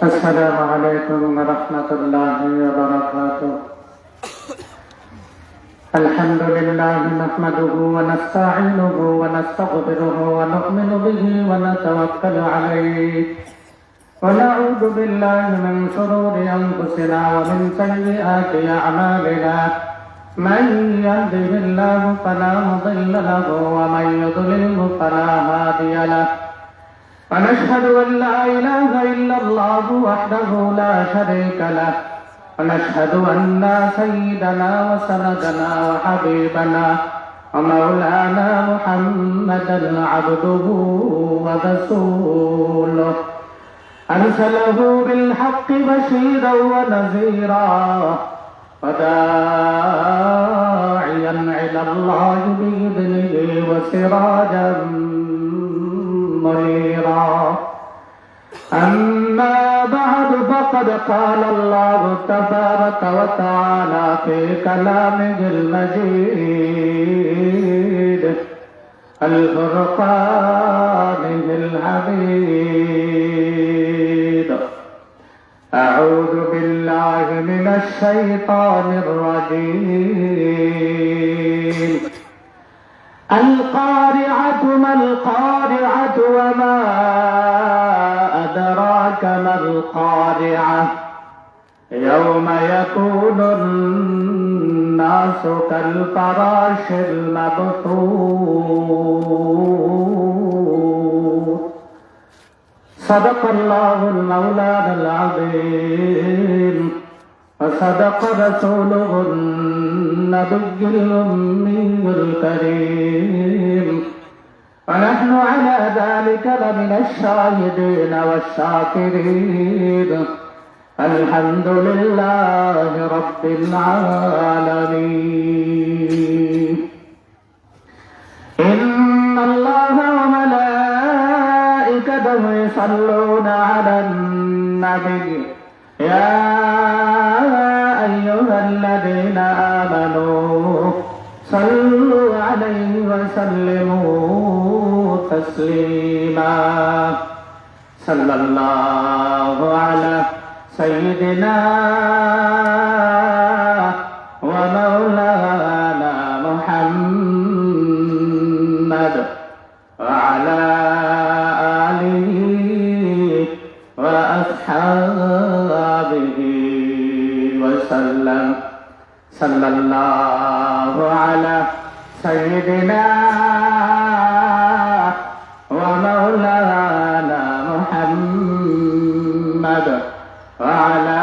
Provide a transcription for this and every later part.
السلام عليكم ورحمة الله وبركاته. الحمد لله نحمده ونستعينه ونستغفره ونؤمن به ونتوكل عليه ونعوذ بالله من شرور أنفسنا ومن سيئات أعمالنا من يهده الله فلا مضل له ومن يضلله فلا هادي له ونشهد أن لا إله إلا الله وحده لا شريك له ونشهد أن سيدنا وسندنا وحبيبنا ومولانا محمدا عبده ورسوله أرسله بالحق بشيرا ونذيرا وداعيا إلى الله بإذنه وسراجا منيرا. أما بعد فقد قال الله تبارك وتعالى في كلامه المجيد الفرقان الحميد: أعوذ بالله من الشيطان الرجيم. القارعة ما القارعة وما أدراك ما القارعة يوم يكون الناس كالفراش المبثوث. صدق الله المولانا العظيم وصدق رسوله النبي الأمي الكريم ونحن على ذلك لمن الشاهدين والشاكرين. الحمد لله رب العالمين. إن الله وملائكته يصلون على النبي يا أيها الذين آمنوا صلوا عليه وسلموا تسليما. صلى الله على سيدنا ومولانا محمد وعلى آله وأصحابه وسلم. صلى الله على سيدنا ومولانا محمد وعلى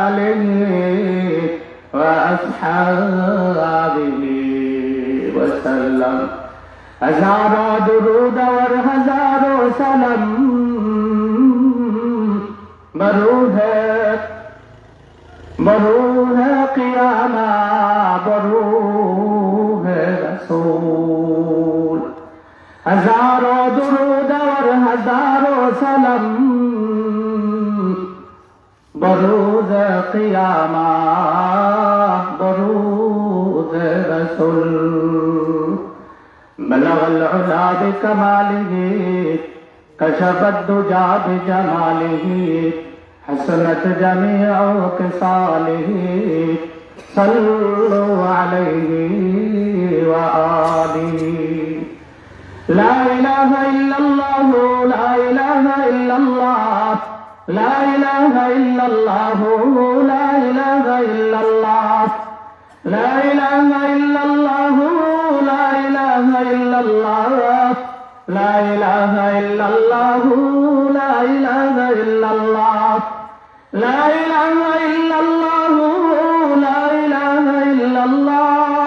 آله وأصحابه وسلم. هزارا درود ور هزارو سلام मरूह क़ियामा बरूह रसूल. हजारों दुरूद और हजारों सलाम बरूह क़ियामा बरूह रसूल. बलगल उला बिकमालिही कशफत दुजा बिजमालिही हसनत जमीअ ख़िसालिही सल्लु अलैहि व आलिहि. ला इलाहा इल्लल्लाह ला इलाहा इल्लल्लाह ला इलाहा इल्लल्लाह ला इलाहा इल्लल्लाह ला इलाहा इल्लल्लाह ला इलाहा इल्लल्लाह ला इलाहा इल्लल्लाह ला इलाहा इल्लल्लाह لا إله إلا الله لا إله إلا الله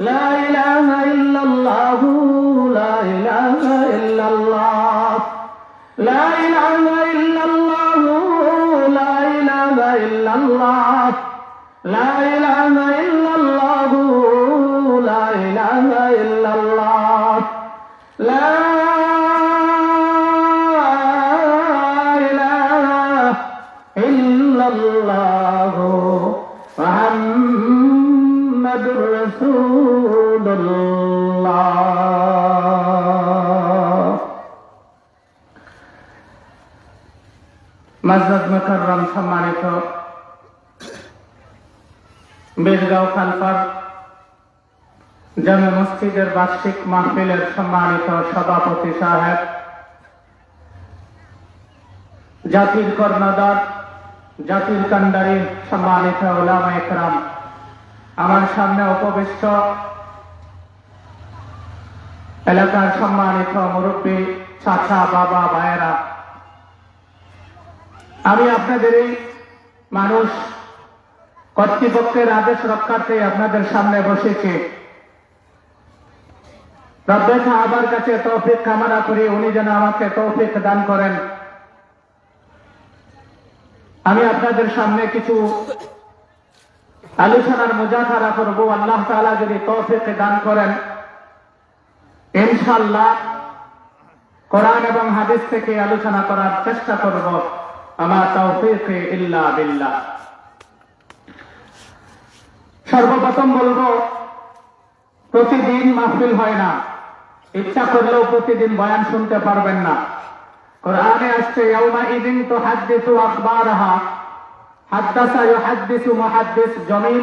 لا إله إلا الله لا إله إلا الله لا إله إلا الله لا إله إلا الله لا إله إلا الله لا إله إلا الله لا الله محمد رسول الله. মুআজ্জাজ মুকাররম সম্মানিত বীরগাঁও খালপার জামে মসজিদের বার্ষিক মাহফিলের সম্মানিত সভাপতি সাহেব, জাতির কর্ণধার, জাতির কান্ডারি সম্মানিত উলামা ইকরাম, আমার সামনে উপবিষ্ট এলাকার সম্মানিত মুরব্বী, চাচা, বাবা, ভাইয়েরা, আমি আপনাদের এই মানুষ কর্তৃপক্ষের আদেশ রক্ষার্থে আপনাদের সামনে বসেছি। রব্বে কাবার কাছে তৌফিক কামনা করি, উনি যেন আমাকে তৌফিক দান করেন। আমি আপনাদের সামনে কিছু আলোচনার মুজাহারা করব। আল্লাহ তাআলা যদি তৌফিক দান করেন, ইনশাআল্লাহ কোরআন এবং হাদিস থেকে আলোচনা করার চেষ্টা করব। আমার তৌফিক ইল্লা বিল্লাহ। সর্বপ্রথম বলবো, প্রতিদিন মাহফিল হয় না, ইচ্ছা করলেও প্রতিদিন বয়ান শুনতে পারবেন না। কোরআনে আসছে ইয়াউমা ইযিন তুহাদ্দিসু আখবারাহা হাদ্দাসা ইউহাদ্দিসু মুহাদ্দিস। জমিন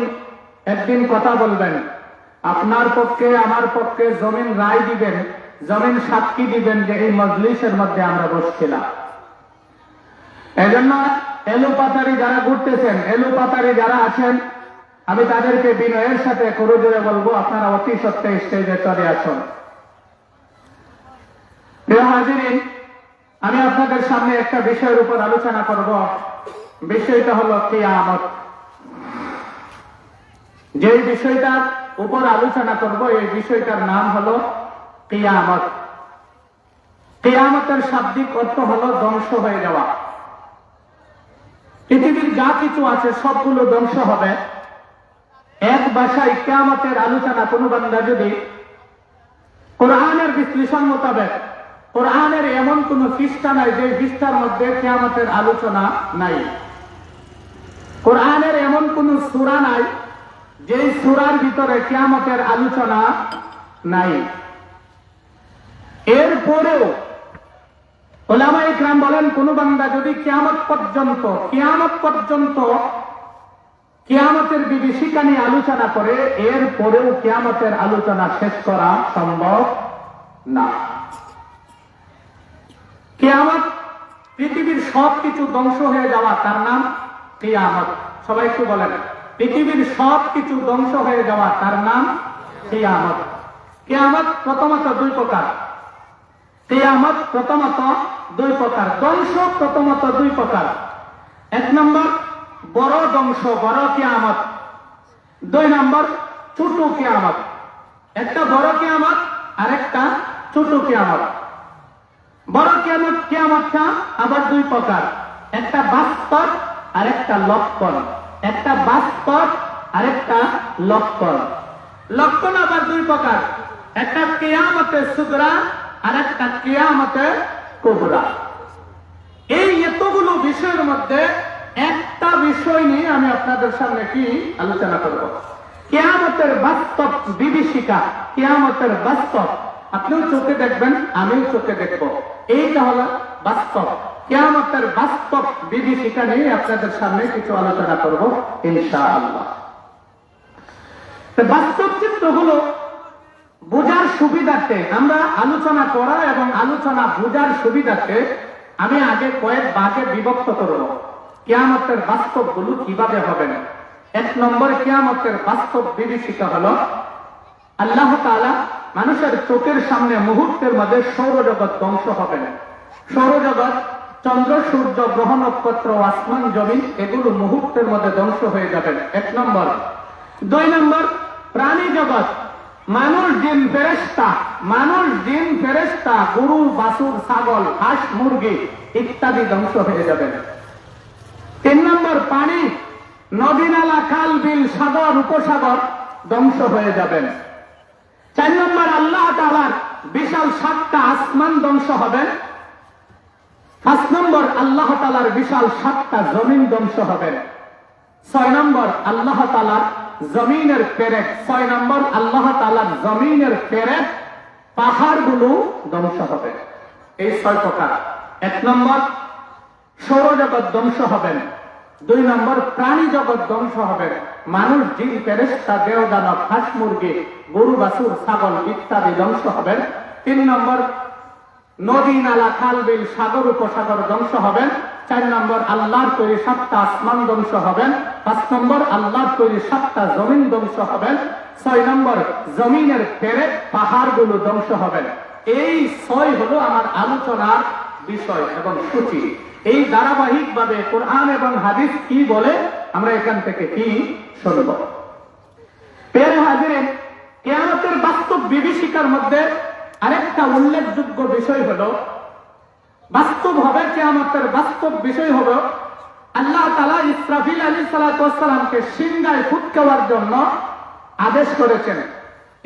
একদিন কথা বলবেন, আপনার পক্ষে আমার পক্ষে জমিন রায় দিবেন, জমিন সাক্ষী দিবেন যে এই মজলিসের মধ্যে আমরা বসছিলাম। এজন্য এলোপাতারি যারা ঘুরতেছেন, এলোপাতারি যারা আছেন, আমি তাদেরকে বিনয়ের সাথে করজোরে বলবো, আপনারা অতি সত্ত্বে স্টেজে চলে আসুন। প্রিয় হাজিরিন, আমি আপনাদের সামনে একটা বিষয়ের উপর আলোচনা করব। বিষয়টা হলো কিয়ামত। যে বিষয়টার উপর আলোচনা করব, এই বিষয়টার নাম হলো কিয়ামত। কিয়ামতের শাব্দিক অর্থ হলো ধ্বংস হয়ে যাওয়া। পৃথিবীর যা কিছু আছে সবগুলো ধ্বংস হবে। এক ভাষায় কিয়ামতের আলোচনা কোন বান্দা যদি কোরআনের বিশ্লেষণ মোতাবেক, কোরআনের এমন কোন পৃষ্ঠা নাই যে পৃষ্ঠার মধ্যে কিয়ামতের আলোচনা নাই। কোরআনের এমন কোন সূরা নাই যে সূরার ভিতরে কিয়ামতের আলোচনা নাই। এরপরেও উলামা ইকরাম বলেন, কোন বান্দা যদি কিয়ামত পর্যন্ত কিয়ামতের বিভীষিকা নিয়ে আলোচনা করে, এরপরেও কিয়ামতের আলোচনা শেষ করা সম্ভব না। কিয়ামত, পৃথিবীর সবকিছু ধ্বংস হয়ে যাওয়া, তার নাম কিয়ামত। সবাই একটু বলেন, পৃথিবীর সবকিছু ধ্বংস হয়ে যাওয়া, তার নাম কিয়ামত। কিয়ামত প্রথমত দুই প্রকার। কিয়ামত প্রথমত দুই প্রকার, ধ্বংস প্রথমত দুই প্রকার। এক নম্বর বড় ধ্বংস, বড় কিয়ামত। দুই নম্বর ছোট কিয়ামত। একটা বড় কিয়ামত আর একটা ছোট কিয়ামত। বড় কিয়ামতটা আবার দুই প্রকার, একটা বাস্তব আর একটা লক্ষণ। একটা বাস্তব আর একটা লক্ষণ। লক্ষণ আবার দুই প্রকার, একটা কিয়ামতে সুগরা আর একটা কিয়ামতে কুবরা। এই এতগুলো বিষয়ের মধ্যে একটা বিষয় নিয়ে আমি আপনাদের সামনে কি আলোচনা করব, কিয়ামতের বাস্তব বিভীষিকা। কিয়ামতের বাস্তব, আপনিও চোখে দেখবেন, আমিও চোখে দেখব। এইটা হলো বাস্তব। কিয়ামতের বাস্তব বিভীষিকা নিয়ে আপনাদের সামনে কিছু আলোচনা করব ইনশাআল্লাহ। বাস্তব চিত্রগুলো বোঝার সুবিধার্থে, আমরা আলোচনা করা এবং আলোচনা বোঝার সুবিধার্থে আমি আগে কয়েক ভাগে বিভক্ত করব। কিয়ামতের বাস্তবগুলো কিভাবে হবে না। এক নম্বর কিয়ামতের বাস্তব বিভীষিকা হলো, আল্লাহ তাআলা মানুষের চোখের সামনে মুহূর্তের মধ্যে সৌরজগৎ ধ্বংস হবে না। সৌরজগৎ, চন্দ্র, সূর্য, গ্রহ, নক্ষত্র, আসমান, জমিন, এগুলো মুহূর্তের মধ্যে ধ্বংস হয়ে যাবে। এক নম্বর। দুই নম্বর, প্রাণী জগৎ, মানুষ, জিন, ফেরেশতা, গরু, বাছুর, ছাগল, হাঁস, মুরগি ইত্যাদি ধ্বংস হয়ে যাবে। তিন নম্বর, পানি, নদী, নালা, খাল, বিল, সাগর, উপসাগর ধ্বংস হয়ে যাবেন। চার নম্বর, আল্লাহ তাআলার বিশাল 7টা আসমান ধ্বংস হবে। 5 নম্বর, আল্লাহ তাআলার বিশাল 7টা জমিন ধ্বংস হবে। 6 নম্বর, আল্লাহ তাআলার জমিনের পেরেক। 6 নম্বর, আল্লাহ তাআলার জমিনের পেরেক, পাহাড়গুলো ধ্বংস হবে। এই 6 প্রকার। 1 নম্বর সৌরজগৎ ধ্বংস হবেন। 2 নম্বর প্রাণী জগৎ ধ্বংস হবেন। মানুষ, জিন, ফেরেশতা, দেও দানব, হাঁস মুরগি, গরু বাছুর, ছাগল ইত্যাদি ধ্বংস হবেন। 3 নম্বর নদী নালা খাল বিল সাগর উপসাগর ধ্বংস হবেন। 4 নম্বর আল্লাহর তৈরি 7টা আসমান ধ্বংস হবেন। 5 নম্বর আল্লাহর তৈরি 7টা জমিন ধ্বংস হবেন। 6 নম্বর জমিনের পেরেক পাহাড়গুলো ধ্বংস হবেন। এই 6 হলো আমার আলোচনার বিষয় এবং সূচি। এই ধারাবাহিক ভাবে কোরআন এবং হাদিস কি বলে আমরা এখান থেকে কি শুনব। প্রিয় হাজিরিন, কিয়ামতের বাস্তব বিভীষিকার মধ্যে আরেকটা উল্লেখযোগ্য বিষয় হলো, বাস্তব হবে কিয়ামতের বাস্তব বিষয় হলো, আল্লাহ তাআলা ইসরাফিল আলাইহিস সালাতু ওয়াস সালামকে সিংহায় ফুৎকাওয়ার জন্য আদেশ করেছেন।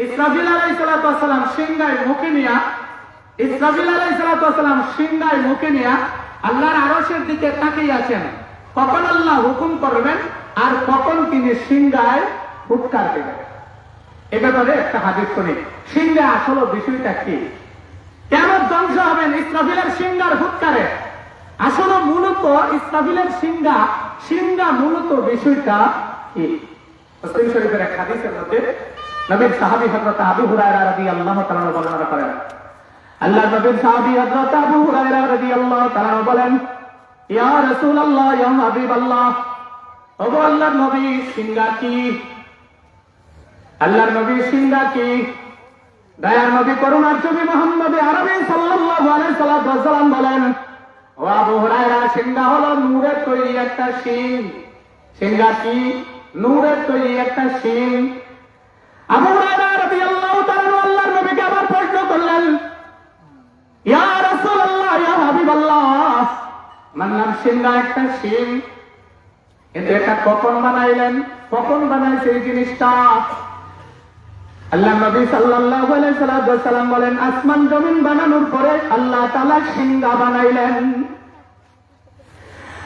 ইসরাফিল আলাইহিস সালাতু ওয়াস সালাম সিংহায় মুখে নিয়া ইসরাফিল আলাইহিস সালাতু ওয়াস সালাম সিংহায় মুখে নিয়া আল্লাহর আরশের দিকে তাকিয়ে আছেন। কখন আল্লাহ হুকুম করবেন আর কখন তিনি সিংহায় ফুৎকার দিবেন। এ ব্যাপারে একটা হাদিস শুনি। সিংহা আসল বিষয়টা কি? কেমন ধ্বংস হবেন ইসরাফিলের সিংহার ফুৎকারে? আসলে মূলত ইসরাফিলের সিংহা মূলত বিষয়টা কি? মুসলিম শরীফের এক হাদিসের মধ্যে নবীর সাহাবী হযরত আবু হুরায়রা রাদিয়াল্লাহু তাআলা বর্ণনা করেন। আল্লাহর নবীর সাহাবী হযরত আবু হুরায়রা রাদিয়াল্লাহু তাআলা বলেন, ইয়া রাসূলুল্লাহ, ইয়া হাবিবাল্লাহ, ওগো আল্লাহর নবী, সিংহা কি? আল্লাহর নবী সিংহা কি? দয়ার নবী করুণার নবী মুহাম্মদ আরবি সাল্লাল্লাহু আলাইহি সাল্লাম বলেন, ও আবু হুরায়রা, সিংহা হলো নূরের তৈরি একটা শিং। সিংহা কি? নূরের তৈরি একটা শিং। আবু হুরায়রা রাদিয়াল্লাহু তাআলা আল্লাহর নবীকে আবার প্রশ্ন করলেন, ইয়া রাসূলুল্লাহ, ইয়া হাবিবাল্লাহ, মানলাম সিংহা একটা শিং, কিন্তু এটা কখন বানাইলেন? কখন বানাইছে এই জিনিসটা? আল্লাহ নবী সাল্লাল্লাহু আলাইহি সাল্লাম বলেন, আসমান জমিন বানানোর পরে আল্লাহ তাআলা সিংহা বানাইলেন।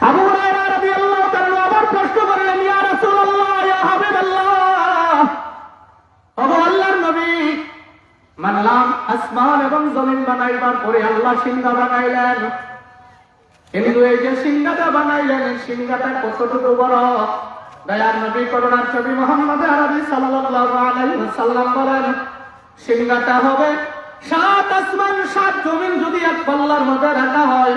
আবু হুরায়রা রাদিয়াল্লাহু তাআলা আবার প্রশ্ন করলেন, ইয়া রাসূলুল্লাহ, ইয়া হাবিবাল্লাহ, ওগো আল্লাহর নবী, মানলাম আসমান এবং জমিন বানাইবার পরে আল্লাহ সিংহা বানাইলেন, কিন্তু এই যে সিংহাটা বানাইলেন, এই সিংহাটা কতটুকু বড়? দয়ার নবী করুণার নবী মুহাম্মদ আরবি সাল্লাল্লাহু আলাইহি ওয়াসাল্লাম বলেন, সিংহাটা হবে 7 আসমান 7 জমিন যদি এক পাল্লার মধ্যে রাখা হয়,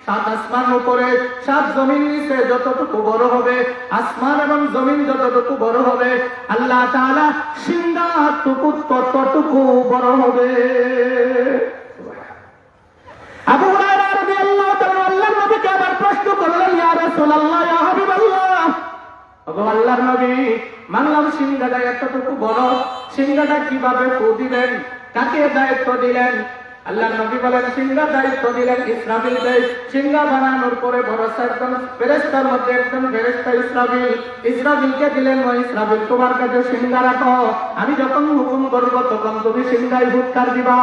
7 আসমান উপরে 7 জমিন নিচে যতটুকু বড় হবে, আসমান এবং জমিন যতটুকু বড় হবে, আল্লাহ তাআলা সিংহাটুকু ততটুকু বড় হবে। আবু হুরায়রা রাদিয়াল্লাহু তাআলা আল্লাহর নবীকে আবার প্রশ্ন করলেন, ইয়া রাসূলুল্লাহ, ইয়া হাবিবাল্লাহ, ওগো আল্লাহর নবী, মানলাম সিংহাটা এতটুকু বড়, সিংহাটা কিভাবে ফু দিলেন? কাকে দায়িত্ব দিলেন? আল্লাহর নবী বলেন, সিংহার দায়িত্ব দিলেন ইসরাফিলকে। সিংহা বানানোর পরে বড় একজন ফেরেশতার মধ্যে একজন ফেরেশতা ইসরাফিলকে দিলেন, ও ইসরাফিল, তোমার কাছে সিংহা রাখো, আমি যখন হুকুম করব তখন তুমি সিংহায় ফুৎকার দিবা,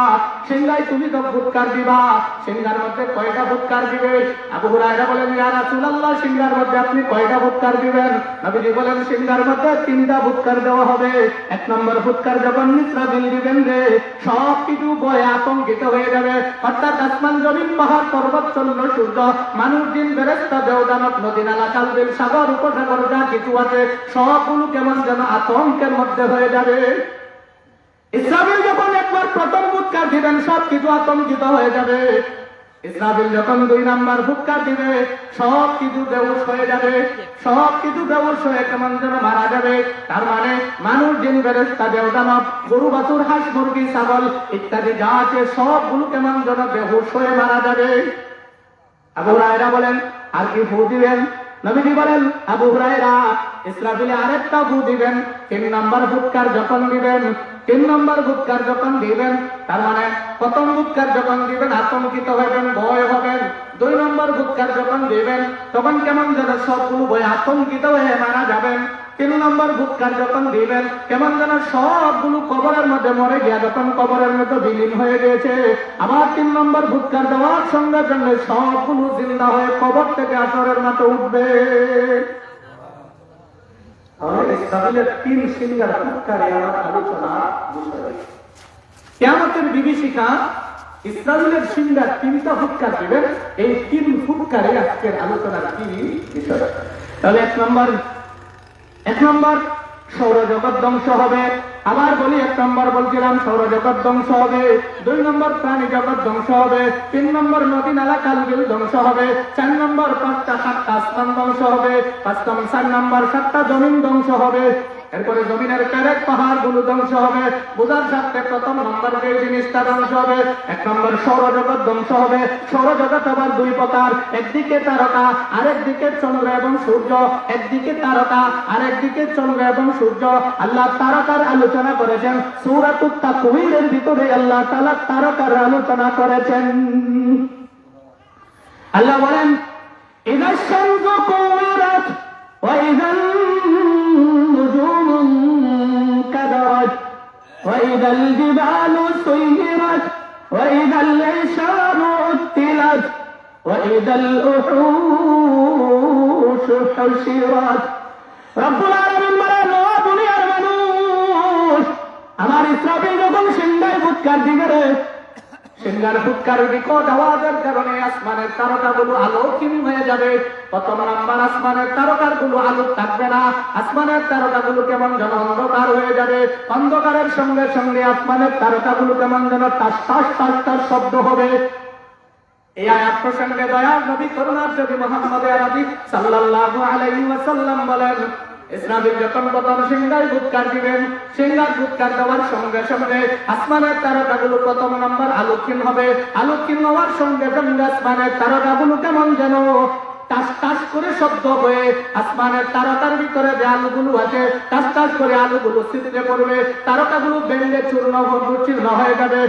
সিংহায় তুমি তো ফুৎকার দিবা। সিংহার মধ্যে কয়টা ফুৎকার দিবে? আবু হুরায়রা বলেন, ইয়া রাসূলুল্লাহ, সিংহার মধ্যে আপনি কয়টা ফুৎকার দিবেন? নবীজি বলেন, সিংহার মধ্যে 3টা ফুৎকার দেওয়া হবে। 1 নম্বর ফুৎকার যখন ইসরাফিল দিবেন রে, সব কিছু ভয়ে আতঙ্কিত হয়ে যাবে, অর্থাৎ আসমান জমিন পাহাড় পর্বত চন্দ্র সূর্য মানুষ জিন ফেরেশতা দেও দানব নদী নালা খাল বিল সাগর উপসাগর যা কিছু আছে সবগুলো কেমন যেন আতঙ্কের মধ্যে হয়ে যাবে। ইসরাফিল যখন একবার প্রথম ফুৎকার দিবেন সব কিছু আতঙ্কিত হয়ে যাবে। ইসরাফিল যখন 2 নম্বর ফুৎকার দিবে সব কিছু বেহুশ হয়ে যাবে, সব কিছু বেহুশ হয়ে কেমন যেন মারা যাবে। তার মানে মানুষ জিন ফেরেশতা দেও দানব গরু বাছুর হাঁস মুরগি ছাগল ইত্যাদি যা আছে সবগুলো কেমন যেন বেহুশ হয়ে মারা যাবে। আবু হুরায়রা বলেন, আর কি ফু দিবেন? নবীজি বলেন, আবু হুরায়রা, ইসরাফিল আরেকটা ফু দিবেন। 3 নম্বর ফুৎকার যখন দিবেন, 3 নম্বর ফুৎকার যখন দিবেন, তার মানে প্রথম ফুৎকার যখন দিবেন আতঙ্কিত হবেন, ভয় হবেন। 2 নম্বর ফুৎকার যখন দিবেন তখন কেমন যেন সবগুলো ভয় আতঙ্কিত হয়ে মারা যাবেন। 3 নম্বর ফুৎকার যখন দিবেন কেমন যেন সবগুলো কবরের মধ্যে মরে গিয়া যখন কবরের মধ্যে বিলীন হয়ে গেছে, আবার 3 নম্বর ফুৎকার দেওয়ার সঙ্গে সঙ্গে সবগুলো জিন্দা হয়ে কবর থেকে আসরের মতো উঠবে। ইসরাফিলের 3 সিংহার ফুৎকারে আমার আলোচনা বিষয়। কিয়ামতের বিভীষিকা ইসরায়েলের সিংহার 3টা ফুৎকার দিবেন। এই 3 ফুৎকারে আজকের আলোচনার কি বিষয়? তাহলে এক নম্বর সৌরজগৎ ধ্বংস হবে। আবার বলি, 1 নম্বর বলছিলাম সৌরজগৎ ধ্বংস হবে, 2 নম্বর প্রাণী জগৎ ধ্বংস হবে, 3 নম্বর নদী নালা খাল বিল ধ্বংস হবে, 4 নম্বর 5টা 7টা আসমান ধ্বংস হবে, 4 নম্বর 7টা জমিন ধ্বংস হবে। এরপরে জমিনের পেরেক পাহাড় গুলো ধ্বংস হবে। বোঝার সাথে প্রথম নম্বর যে জিনিসটা ধ্বংস হবে, 1 নম্বর সৌরজগৎ ধ্বংস হবে। সৌরজগৎ আবার 2 প্রকার, একদিকে তারকা, আরেকদিকে চন্দ্র এবং সূর্য। একদিকে তারকা, আরেকদিকে চন্দ্র এবং সূর্য। আল্লাহ তারকার আলোচনা করেছেন সূরাতুত তাকওয়িরের ভিতরে। আল্লাহ তাআলা তারকার আলোচনা করেছেন। আল্লাহ বলেন, ইযা শামসু কুওয়ারাত ওয়া ইযা النجوم انكدرت وإذا الجبال سيرت وإذا العشار عطلت وإذا الوحوش حشرت। রব্বুল আলামিন বলেন, ও দুনিয়ার মানুষ, আমার ইসরাফিল যখন সিংহায় ফুৎকার দিবে রে, সিংহার ফুৎকারের বিকট আওয়াজের কারণে আসমানের তারকাগুলো আলোকহীন হয়ে যাবে। প্রথম নাম্বার, আসমানের তারকাগুলো আলো থাকবে না। আসমানের তারকাগুলো কেমন যেন অন্ধকার হয়ে যাবে। অন্ধকারের সঙ্গে সঙ্গে আসমানের তারকাগুলো কেমন যেন টাস টাস টাস টাস শব্দ হবে। এই আয়াত প্রসঙ্গে দয়ার নবী করুণার নবী মুহাম্মদ আরবি সাল্লাল্লাহু আলাইহি ওয়াসাল্লাম বলেন, ইসরাফিল যখন প্রথম সিংহায় ফুৎকার দিবেন, সিংহার ফুৎকার দেওয়ার সঙ্গে সঙ্গে আসমানের তারকাগুলো প্রথম নাম্বার আলোকহীন হবে। আলোকহীন হওয়ার সঙ্গে সঙ্গে আসমানের তারকাগুলো কেমন যেন টাস টাস করে শব্দ হয়ে আসমানের তারকার ভিতরে যে আলোগুলো আছে, টাস টাস করে আলোগুলো ছিটকে পড়বে। তারকাগুলো ভেঙে চূর্ণ হয়ে যাবে।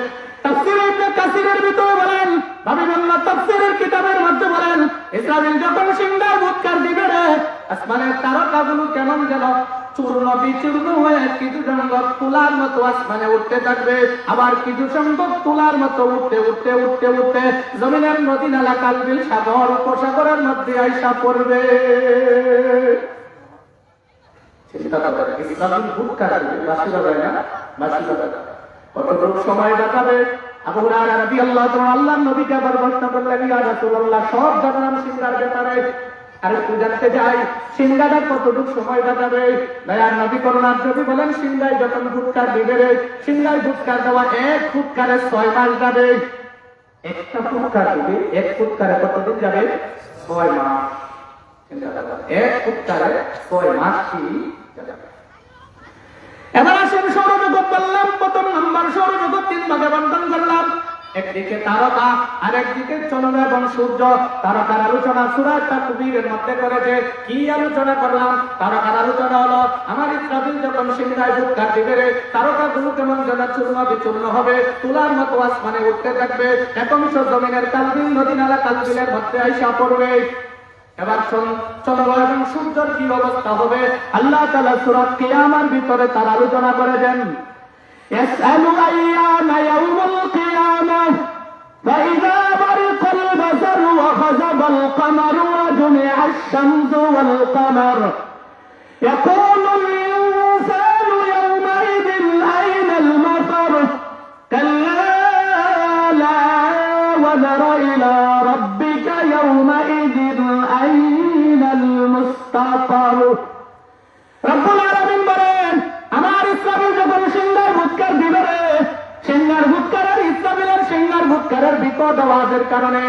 তাফসীর ইবনে কাসিরের ভিতরে বলেন, বাবিবুল্লাহ তাফসীরের কিতাবের মধ্যে বলেন, ইসরাফিল যখন সিংহায় ফুৎকার দিবে রে, আসমানের তারকাগুলো কেমন যেন চূর্ণ বিচূর্ণ হয়ে কিছু সংখ্যক তুলার মতো আসমানে উঠতে থাকবে। আবার কিছু সংখ্যক তুলার মতো উঠতে উঠতে উঠতে উঠতে জমিনের নদী নালা খাল বিল সাগর উপসাগরের মধ্যে আইসা পড়বে। চিন্তা করেন, ইসরাফিল ফুৎকার দিবে, বাঁশি বাজায় না, বাঁশি বাজায় কতটুকু সময় বাঁচাবে? আবু হুরায়রা রাদিয়াল্লাহু তাআলা আল্লাহর নবীকে আবার প্রশ্ন করলেন, ইয়া রাসূলুল্লাহ, সব জানলাম সিংহার ব্যাপারে, আর একটু জানতে চাই সিংহাটা কতটুকু সময় বাঁচাবে? দয়ার নবী করুণার নবী বলেন, সিংহায় যখন ফুৎকার দিবে রে, সিংহায় ফুৎকার দেওয়া 1 ফুৎকারে 6 মাস যাবে। একটা ফুৎকার দিবে, 1 ফুৎকারে কতদিন যাবে? 6 মাস। চিন্তা করুন, 1 ফুৎকারে 6 মাস কি যাবে? এবার আসেন সৌরজগৎ বললাম। প্রথম নাম্বার সৌরজগৎ 3 ভাগে বন্টন করলাম। একদিকে তারকা, আরেকদিকে চন্দ্র এবং সূর্য। তারকার আলোচনা সূরা তাকবীরের মধ্যে করেছে। কি আলোচনা করলাম? তারকার আলোচনা হলো, আমার ইসরাফিল যখন সিংহায় ফুৎকার দিবে রে, তারকাগুলো কেমন যেন চূর্ণ বিচূর্ণ হবে, তুলার মতো আসমানে উঠতে থাকবে। এক অংশ জমিনের কালবিল নদী নালা কালবিলের মধ্যে আইসা পড়বে। এবার চন্দ্র এবং সূর্যের কি অবস্থা হবে? আল্লাহ তাআলা সূরা কিয়ামার ভিতরে তার আলোচনা করেছেন। ইয়াসআলু আইয়ানা ইয়াউমুল কিয়ামাহ ফাইযা বারিকাল বাসারু ওয়া খাযাবাল কামারু ওয়া জুমি'আশ শামসু ওয়াল কামার ইয়াকুলুল ইনসানু ইয়াওমাইযিন আইনাল মাফার কাল্লা লা ওয়াযর ইলা রাব্বিকা ইয়াওমাইযিন আইনাল মুস্তাকার। রব্বুল আলামিন বলেন, আমার ইসরাফিল যখন সিংহার ফুৎকার দিবে রে, সিংহার ফুৎকারের ইসরাফিলের সিংহার ফুৎকারের বিকট আওয়াজের কারণে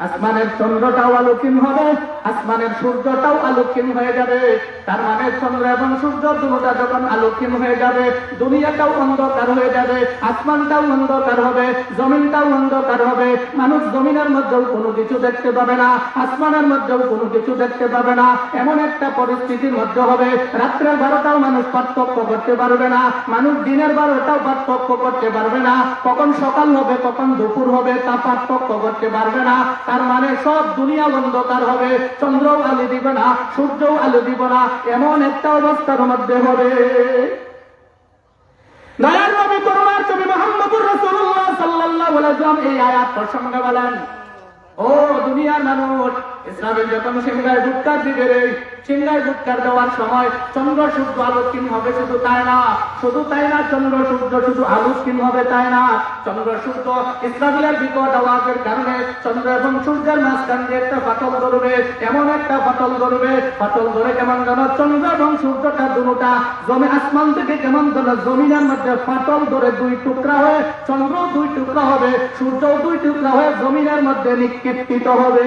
আসমানের চন্দ্রটাও আলোকহীন হবে, আসমানের সূর্যটাও আলোকহীন হয়ে যাবে। তার মানে চন্দ্র এবং সূর্য দুটোটা যখন আলোকহীন হয়ে যাবে, দুনিয়াটাও অন্ধকার হয়ে যাবে, আসমানটাও অন্ধকার হবে, জমিনটাও অন্ধকার হবে। মানুষ জমিনের মধ্যেও কোনো কিছু দেখতে পাবে না, আসমানের মধ্যেও কোনো কিছু দেখতে পাবে না। এমন একটা পরিস্থিতির মধ্যে হবে, রাত্রের 12টাও মানুষ পার্থক্য করতে পারবে না, মানুষ দিনের 12টাও পার্থক্য করতে পারবে না। কখন সকাল হবে, কখন দুপুর হবে, তা পার্থক্য করতে পারবে না। তার মানে সব দুনিয়া অন্ধকার হবে, চন্দ্রও আলো দিবে না, সূর্যও আলো দিবে না। এমন একটা অবস্থার মধ্যে হবে। দয়ার নবী করুণার নবী মুহাম্মদুর রাসূলুল্লাহ সাল্লাল্লাহু আলাইহি ওয়াসাল্লাম এই আয়াত প্রসঙ্গে বলেন, ও দুনিয়ার মানুষ, ইসরাফিল যখন সিংহায় ফুৎকার দিবে রে, সিংহায় ফুৎকার দেওয়ার সময় চন্দ্র সূর্য আলোকহীন হবে, শুধু তাই না, চন্দ্র সূর্য শুধু আলোকহীন হবে তাই না, চন্দ্র সূর্য ইসরাফিলের বিকট আওয়াজের কারণে চন্দ্র এবং সূর্যের মাঝখান দিয়ে একটা ফাটল ধরবে, এমন একটা ফাটল ধরবে, ফাটল ধরে কেমন যেন চন্দ্র এবং সূর্যটা দুটোটা জমি আসমান থেকে কেমন যেন জমিনের মধ্যে ফাটল ধরে দুই টুকরা হয়ে চন্দ্র দুই টুকরা হবে, সূর্য দুই টুকরা হয়ে জমিনের মধ্যে নিক্ষিপ্ত হবে।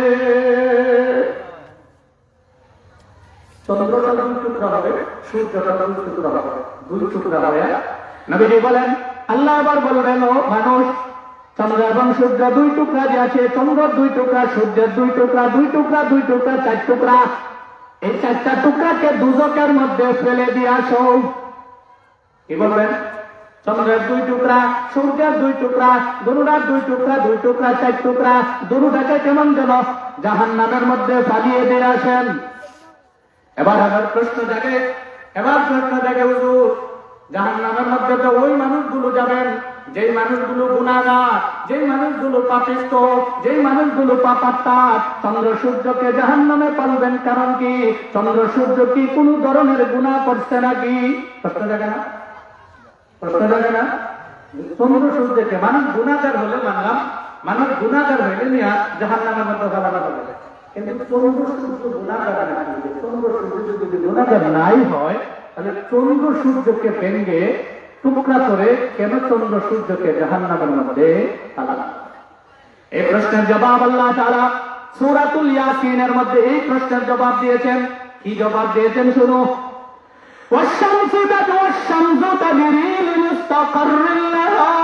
চন্দ্রটা দুই টুকরা হবে, সূর্যটা দুই টুকরা হবে, দুই টুকরা হবে। নবীজি বলেন, আল্লাহ আবার বলবেন, ও মানুষ, চন্দ্র এবং সূর্য দুই টুকরা যে আছে, চন্দ্র দুই টুকরা, সূর্যের দুই টুকরা, দুই টুকরা, দুই টুকরা, চার টুকরা, এই চারটা টুকরাকে দুজকের মধ্যে ফেলে দিয়ে আসো। কি বলবেন? চন্দ্রের দুই টুকরা, সূর্যের দুই টুকরা, গরুড়ার দুই টুকরা, দুই টুকরা, চার টুকরা, গরুটাকে কেমন যেন জাহান্নামের মধ্যে ফালিয়ে দিয়ে আসেন। এবার প্রশ্ন জাগে হুজুর, জাহান্নামের মধ্যে তো ওই মানুষগুলো যাবেন যেই মানুষগুলো গুনাহগার, যেই মানুষগুলো পাপিষ্ঠ, যেই মানুষগুলো পাপাত্মা। চন্দ্র সূর্যকে জাহান্নামে পালবেন কারণ কি? চন্দ্র সূর্য কি কোন ধরনের গুনাহ করছে নাকি? প্রশ্ন জাগে না? চন্দ্র সূর্যকে মানুষ গুনাহগার হলে মানলাম, মানুষ গুনাহগার হইলে নিয়ে জাহান্নামের মধ্যে ফেলানো হবে, কিন্তু চন্দ্র সূর্য গুনাহগার না। চন্দ্র সূর্য যদি গুনাহগার নাই হয়, তাহলে চন্দ্র সূর্যকে ভেঙে টুকরা করে কেন চন্দ্র সূর্যকে জাহান্নামের মধ্যে ফেলানো? এই প্রশ্নের জবাব আল্লাহ তাআলা সূরাতুল ইয়াসিনের মধ্যে এই প্রশ্নের জবাব দিয়েছেন। কি জবাব দিয়েছেন শুনো। والشمس تجري لمستقر لها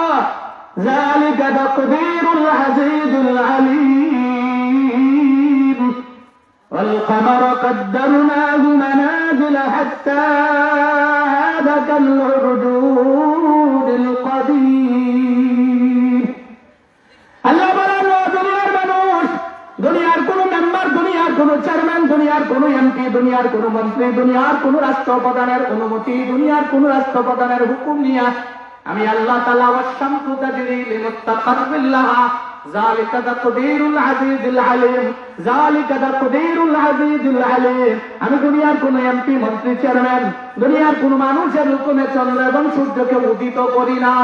ذلك تقدير العزيز العليم والقمر قدرناه منازل حتى عاد كالعرجون القديم। আল্লাহ বলেন, দুনিয়ার মানুষ, দুনিয়ার কোন মেম্বার, দুনিয়ার কোন চেয়ারম্যান, দুনিয়ার কোন এমপি, দুনিয়ার কোন মন্ত্রী, দুনিয়ার কোন রাষ্ট্রপ্রধানের অনুমতি, দুনিয়ার কোন রাষ্ট্রপ্রধানের হুকুম নিয়ে আমি আল্লাহ তাআলা ওয়াশ-শামসু তাজরি লিমুস্তাকাররিন লাহা যালিকা তাকদীরুল আজিজুল আলীম, যালিকা তাকদীরুল আজিজুল আলীম। আমি দুনিয়ার কোন এমপি, মন্ত্রী, চেয়ারম্যান, দুনিয়ার কোন মানুষের হুকুমে চন্দ্র এবং সূর্যকে উদিত করি না।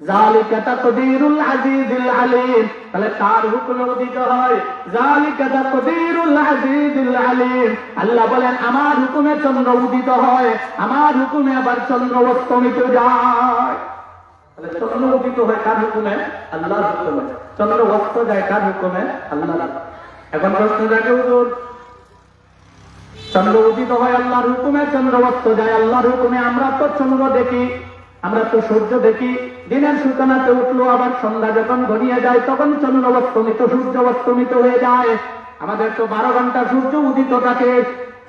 যালিকা তাকদীরুল আজিজুল আলীম, তাহলে তার হুকুমে উদিত হয়। যালিকা তাকদীরুল আজিজুল আলীম, আল্লাহ বলেন আমার হুকুমে চন্দ্র উদিত হয়, আমার হুকুমে আবার চন্দ্র অস্তমিত যায়। তাহলে চন্দ্র উদিত হয় কার হুকুমে? আল্লাহর হুকুমে। চন্দ্র অস্ত যায় কার হুকুমে? আল্লাহর। এখন প্রশ্ন জাগে হুজুর, চন্দ্র উদিত হয় আল্লাহর হুকুমে, চন্দ্র অস্ত যায় আল্লাহর হুকুমে। আমরা তো চন্দ্র দেখি, আমরা তো সূর্য দেখি, দিনের সূচনাতে উঠলো, আবার সন্ধ্যা যখন ঘনিয়ে যায় তখন চন্দ্র অস্তমিত, সূর্য অস্তমিত হয়ে যায়। আমাদের তো 12 ঘন্টা সূর্য উদিত থাকে।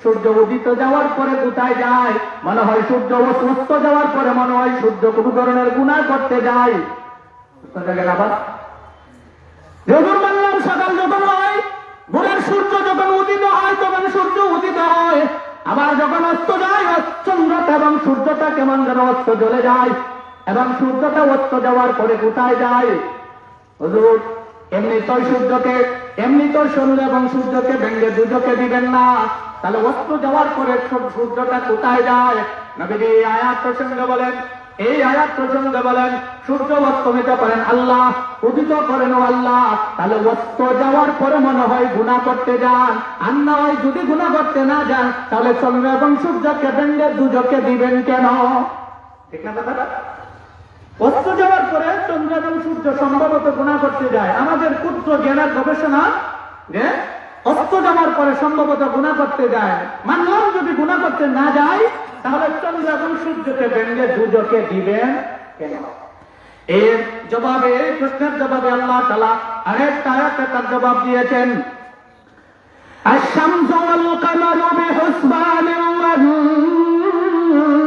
সূর্য উদিত যাওয়ার পরে কোথায় যায়? মনে হয় সূর্য অস্ত যাওয়ার পরে মনে হয় সূর্য কোন ধরনের গুনাহ করতে যায়। আবার যখন মানলাম সকাল যখন হয়, ভোরের সূর্য যখন উদিত হয় তখন সূর্য উদিত হয়, আবার যখন অস্ত যায় চন্দ্রটা এবং সূর্যটা কেমন যেন অস্ত জ্বলে যায়, এবং সূর্যটা অস্ত যাওয়ার পরে কোথায় যায়? হুজুর, এমনি তো সূর্যকে, এমনি তো সূর্য এবং সূর্যকে ভেঙে দুজকে দিবেন না, তাহলে অস্ত যাওয়ার পরে সূর্যটা কোথায় যায়? নবীজি এই আয়াত প্রসঙ্গে বলেন, এই আয়াত প্রসঙ্গে বলেন সূর্য অস্তমিত করেন আল্লাহ, উদিত করেন আল্লাহ। তাহলে অস্ত যাওয়ার পরে মনে হয় গুনাহ করতে যান, আর না হয় যদি গুনাহ করতে না যান তাহলে চন্দ্র এবং সূর্যকে ভেঙে দুজকে দিবেন কেন? ঠিক না দাদা? অস্ত যাওয়ার পরে চন্দ্র এবং সূর্য সম্ভবত গুনাহ করতে যায়। আমাদের ক্ষুদ্র জ্ঞানের গবেষণা যে অস্ত যাওয়ার পরে সম্ভবত গুনাহ করতে যায়। মানলাম যদি গুনাহ করতে না যায় তাহলে চন্দ্র এবং সূর্যকে ভেঙে দুজকে দিবেন কেন? এর জবাবে, এই প্রশ্নের জবাবে আল্লাহ তাআলা আরেকটা আয়াতে তার জবাব দিয়েছেন, আশ-শামসু ওয়াল কামারু বিহুসবানিন ওয়ান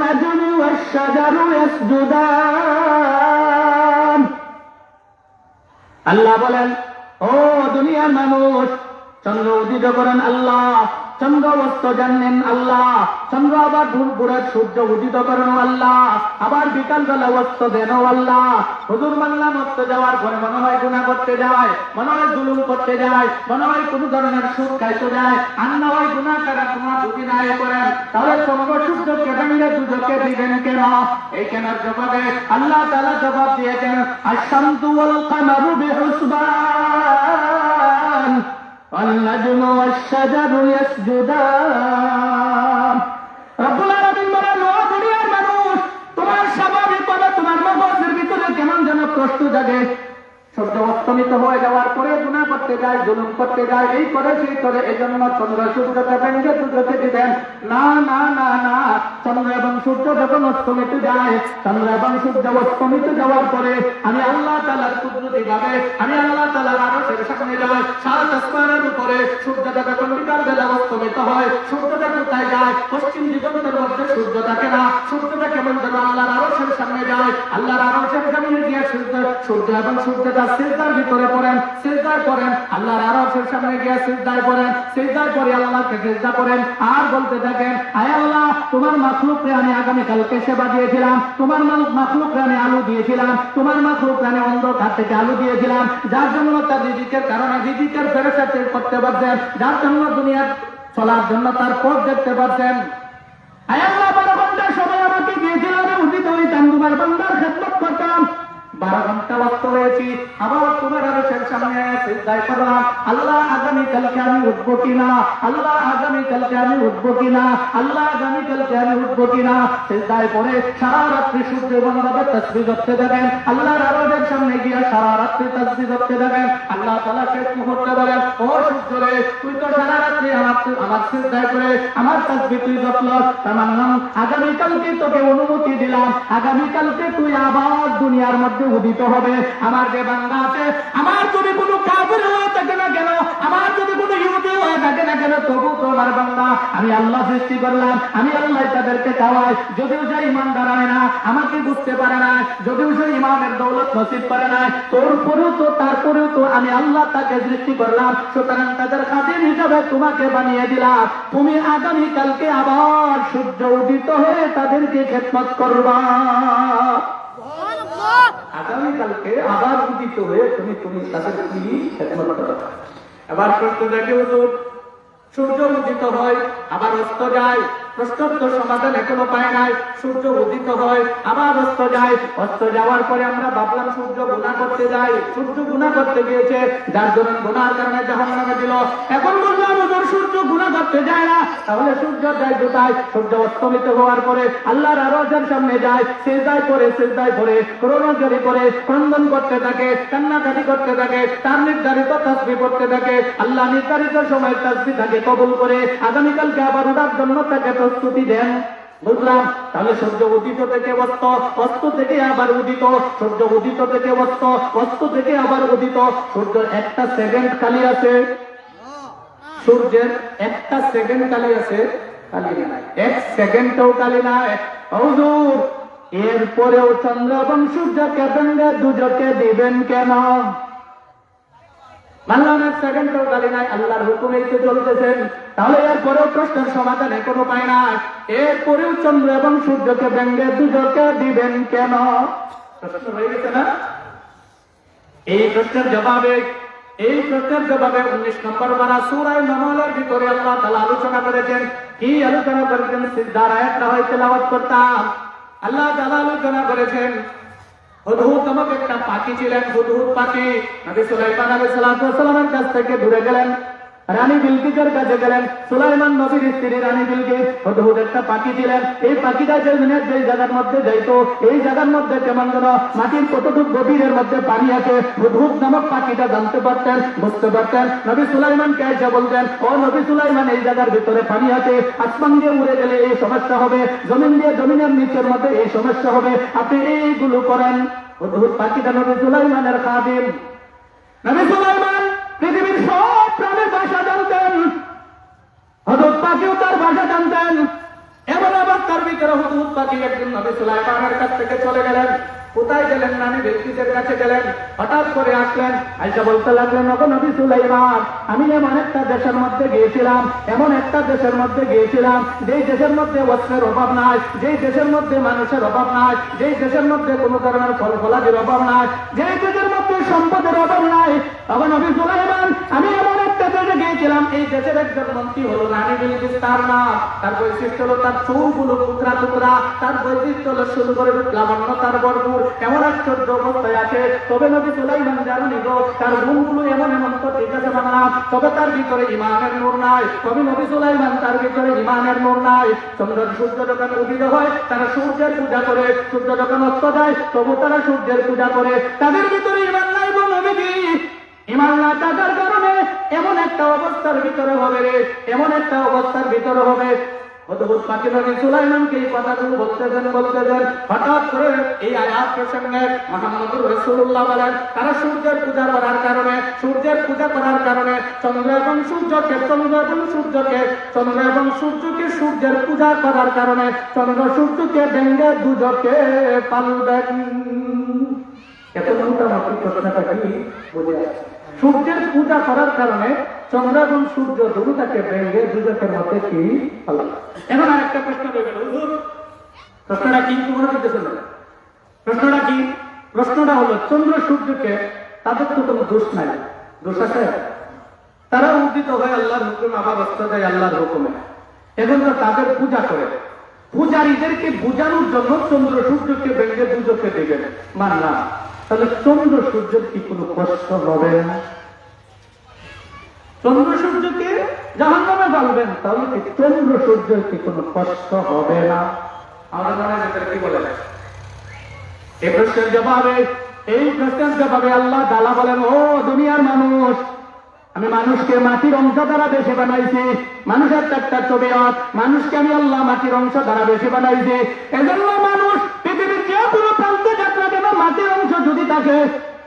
নাজমু ওয়াশ-শাজারু ইয়াসজুদান। আল্লাহ বলেন, ও দুনিয়ার মানুষ, চন্দ্র উদিত করেন আল্লাহ, চন্দ্র অস্ত জানেন আল্লাহ, চন্দ্র আবার ভোরে সূর্য উদিত করেন আল্লাহ, আবার বিকাল বেলা অস্ত দেন আল্লাহ। হুজুর মানলাম অস্ত যাওয়ার পরে মনে হয় গুনাহ করতে যায়, মনে হয় জুলুম করতে যায়, মনে হয় কোন ধরনের সুদ খাইতে যায়, আর না হয় গুনাহ করা তোমার যদি না করেন, তাহলে চন্দ্র সূর্যকে ভেঙে দুজকে দিবেন কেন? এই কেনার জবাবে আল্লাহ তাআলা জবাব দিয়েছেন, আশ-শামসু ওয়াল কামারু বিহুসবান ওয়াল নাজমু ওয়াশ-শাজারু ইয়াসজুদান। রব্বুল আলামিন বলেন, ও দুনিয়ার মানুষ, তোমার স্বাভাবিকভাবে তোমার মগজের ভিতরে কেমন যেন প্রশ্ন জাগে। সূর্য অস্তমিত হয়ে যাওয়ার পরে গুনাহ করতে যায়, জুলুম করতে যায়, এই করে সেই করে, এই জন্য চন্দ্র সূর্যকে ভেঙে দুজকে দিবেন। না না না না, চন্দ্র এবং সূর্য যখন অস্তমিত যায়, চন্দ্র এবং সূর্য অস্তমিত যাওয়ার পরে আমি আল্লাহ তাআলার কুদরতি ভাবে আমি আল্লাহ তাআলার আরশের সামনে যাই। সাত আসমানের উপরে সূর্যটা যখন বিকাল বেলা অস্তমিত হয়, সূর্যটা কোথায় যায়? পশ্চিম দিগন্তের মধ্যে সূর্য থাকে না, সূর্যটা কেমন যেন আল্লাহর আরশের সামনে যায়। আল্লাহর আরশের সামনে গিয়ে সূর্য এবং সূর্যটা সিজদার ভিতরে পড়েন, সিজদায় পড়েন, আল্লাহর আরশের সামনে গিয়ে সিজদায় পড়েন, সিজদায় পড়ে আল্লাহকে সিজদা করেন আর বলতে থাকেন, আয় আল্লাহ, তোমার মাখলুককে আমি আগামীকালকে সেবা দিয়েছিলাম, তোমার মাখলুককে আমি আলু দিয়েছিলাম, তোমার মাখলুককে আমি অন্ধকার থেকে আলু দিয়েছিলাম, যার জন্য তার রিজিকের কারণে রিজিকের ফেরেশতা করতে পারছেন, যার জন্য দুনিয়ার চলার জন্য তার পথ দেখতে পারছেন। আয় আল্লাহ, 12 ঘন্টার সময় আমাকে দিয়েছিলাম, আমি উঠিত হইতাম, তোমার বান্দার খেদমত করতাম। 12 ঘন্টা ওয়াক্ত হয়েছি, আবার তোমার আরশের সামনে সিজদায় পড়লাম। আল্লাহ, আগামীকালকে আমি উঠবো কিনা? আল্লাহ, আগামীকালকে আমি উঠবো কিনা? আল্লাহ, আগামীকালকে আমি উঠবো কিনা? সিজদায় পড়ে সারা রাত্রি সূর্য বন্ধবে তাসবিহ করতে থাকেন, আল্লাহর আরশের সামনে গিয়ে সারা রাত্রি তাসবিহ করতে থাকেন। আল্লাহ তাআলা শেষ মুহূর্তে বলেন, ও সূর্য রে, তুই তো সারা রাত্রি আমার সিজদায় পড়ে আমার তাসবিহ তুই করলস, তার মানে আগামীকালকে তোকে অনুমতি দিলাম, আগামীকালকে তুই আবার দুনিয়ার মধ্যে উদিত হবে। আমার যে বান্দা আছে, আমার যদি কোনো কাফির হয়ে থাকে না কেন, আমার যদি কোনো ইহুদি হয়ে থাকে না কেন, তবু তো আমার বান্দা, আমি আল্লাহ সৃষ্টি করলাম, আমি আল্লাহ তাদেরকে খাওয়াই। যদিও সে ইমানদার হয় না, আমাকে বুঝতে পারে না, যদিও সে ইমানের দৌলত নসিব করে না, তারপরেও তো আমি আল্লাহ তাকে সৃষ্টি করলাম। সুতরাং তাদের খাদিম হিসাবে তোমাকে বানিয়ে দিলাম, তুমি আগামীকালকে আবার সূর্য উদিত হয়ে তাদেরকে খেদমত করবা। আগামীকালকে আবার উদিত হয়ে তুমি তাদের কি খেদমত করবা। এবার প্রশ্ন দেখে, হুজুর, সূর্য উদিত হয় আবার অস্ত যায়, প্রশ্নোর তো সমাধান এখনো পায় নাই। সূর্য উদিত হয় আবার অস্ত যায়, অস্ত যাওয়ার পরে আমরা ভাবলাম সূর্য গুনাহ করতে যায়, সূর্য গুনাহ করতে গিয়েছে, যার জন্য গুনাহর কারণে জাহান্নামে দিল। এখন বললাম হুজুর, সূর্য গুনাহ করতে যায় না, তাহলে সূর্য যায় কোথায়? সূর্য অস্তমিত হওয়ার পরে আল্লাহর আরশের সামনে যায়, সিজদায় পড়ে ক্রোনাজরি করে ক্রন্দন করতে থাকে, কান্নাকাটি করতে থাকে, তার নির্ধারিত তাসবিহ পড়তে থাকে। আল্লাহ নির্ধারিত সময় তাসবিহ তাকে কবুল করে আগামীকালকে আবার ওঠার জন্য তাকে প্রস্তুতি দেন। বুঝলাম, তাহলে সূর্য উদিত থেকে অস্ত, অস্ত থেকে আবার উদিত, সূর্য উদিত থেকে অস্ত, অস্ত থেকে আবার উদিত। সূর্যের একটা সেকেন্ড খালি আছে, সূর্যের একটা সেকেন্ড খালি আছে? খালি নাই, এক সেকেন্ডও খালি নাই। হুজুর, এরপরেও চন্দ্র এবং সূর্যকে ভেঙে দুজকে দিবেন কেন? মানলাম এক সেকেন্ডও খালি নাই, আল্লাহর হুকুমেই তো চলতেছেন, তাহলে এরপরেও প্রশ্নের সমাধান এখনো পায় না। এরপরেও চন্দ্র এবং সূর্যকে ভেঙে দুজকে দিবেন কেন? প্রশ্ন হয়ে গেছে না? এই প্রশ্নের জবাবে 19 নম্বর পারা সূরা নামলের ভিতরে আল্লাহ তাআলা আলোচনা করেছেন। কি আলোচনা করেছেন? সিদ্ধার আয়াতটা হয় তেলাওয়াত করতাম। আল্লাহ তাআলা আলোচনা করেছেন, হুদহুদ নামক একটা পাখি ছিলেন, হুদহুদ পাখি নবী সুলাইমান আলাইহিস সালামের কাছ থেকে দূরে গেলেন, রানী বিলকিসের কাছে গেলেন। সুলাইমান নবীর স্ত্রী রানী বিলকিস, হুদহুদ একটা পাখি ছিলেন। এই পাখিটা যে জায়গার মধ্যে যাইতো, এই জায়গার মধ্যে কেমন যেন মাটির কতটুক গভীরের মধ্যে পানি আছে, হুদহুদ নামক পাখিটা জানতে পারতেন, বুঝতে পারতেন। নবী সুলাইমানকে এসে বলতেন, ও নবী সুলাইমান, এই জায়গার ভিতরে পানি আছে, আসমান দিয়ে উড়ে গেলে এই সমস্যা হবে, জমিনের নিচের মধ্যে এই সমস্যা হবে, আপনি এইগুলো করেন। হুদহুদ পাখিটা নবী সুলাইমানের খাদিম। নবী সুলাইমান পৃথিবীর সব প্রাণীর ভাষা জানতেন, হুদহুদ পাখিও তার ভাষা জানতেন। এবার আবার তার ভিতরে হুদহুদ পাখি একদিন নবী সুলাইমানের কাছ থেকে চলে গেলেন। কোথায় গেলেন? রানী বিলকিসের কাছে গেলেন। হঠাৎ করে আসলেন, আয়েশা বলতে লাগলেন, ওগো নবী সুলাইমান, আমি এমন একটা দেশের মধ্যে গিয়েছিলাম, এমন একটা দেশের মধ্যে গিয়েছিলাম, যেই দেশের মধ্যে অস্ত্রের অভাব নাই, যেই দেশের মধ্যে মানুষের অভাব নাই, যেই দেশের মধ্যে কোনো ধরনের ফল ফলাদির অভাব নাই, যেই দেশের মধ্যে সম্পদের অভাব নাই। ওগো নবী সুলাইমান, আমি এমন একটা দেশে গিয়েছিলাম, এই দেশের একজন মন্ত্রী হলো রানী বিলকিস, তার নাম, তার বৈশিষ্ট্য হলো তার চুলগুলো টুকরা টুকরা, তার বৈশিষ্ট্য হলো শুরু করে লাবণ্য তার ভরপুর, এমন আশ্চর্য অবস্থায় আছে। তবে নবী সুলাইমান জানেন গো, তার গুণগুলো এমন এমন তো ঠিক আছে বাংলাম, তবে তার ভিতরে ইমানের নূর নাই। তবে নবী সুলাইমান, তার ভিতরে ইমানের নূর নাই। চন্দ্র সূর্য যখন উদিত হয় তারা সূর্যের পূজা করে, সূর্য যখন অস্ত যায় তবু তারা সূর্যের পূজা করে, তাদের ভিতরে ইমান নাই গো নবীজি। ইমান না থাকার কারণে এমন একটা অবস্থার ভিতরে হবে রে, এমন একটা অবস্থার ভিতরে হবে। অদ্ভুত পাখি নবী সুলাইমানকে এই কথাগুলো বলতেছেন। হঠাৎ করে এই আয়াত প্রসঙ্গে মুহাম্মদুর রাসূলুল্লাহ বলেন, তারা সূর্যের পূজা করার কারণে, সূর্যের পূজা করার কারণে চন্দ্র এবং সূর্যকে, সূর্যের পূজা করার কারণে চন্দ্র সূর্যকে ভেঙ্গে দুজকে পালবেন। এত মোটামুটি প্রশ্নটা কি বুঝে আসছে? সূর্যের পূজা করার কারণে চন্দ্র এবং সূর্য দুটাকে ভেঙে দুজকের মধ্যে কি হল? এখন আরেকটা প্রশ্ন রয়ে গেল, প্রশ্নটা কি? প্রশ্নটা কি? প্রশ্নটা হলো, চন্দ্র সূর্যকে তাদের তো কোনো দোষ নাই, দোষ আছে? তারা উদিত হয় আল্লাহর হুকুমে, আবার অস্ত দেয় আল্লাহর হুকুমে, এজন্য তাদের পূজা করে। পূজারীদেরকে বোঝানোর জন্য চন্দ্র সূর্যকে ভেঙে দুজকে দেবেন, মানলাম। তাহলে চন্দ্র সূর্যের কি কোনো কষ্ট হবে না? চন্দ্র সূর্যকে জাহান্নামে ফেলবেন, তাহলে কি চন্দ্র সূর্যের কি কোনো কষ্ট হবে না? আমাদের মনে ভিতরে কি বলে? এই প্রশ্নের জবাবে আল্লাহ তাআলা বলেন, ও দুনিয়ার মানুষ, আমি মানুষকে মাটির অংশ দ্বারা বেশি বানাইছি। মানুষের একটা তবিয়ত, মানুষকে আমি আল্লাহ মাটির অংশ দ্বারা বেশি বানাইছি। এজন্য মানুষ পৃথিবীর যে কোনো প্রান্তে যাক না কেন, মাটির অংশ যদি থাকে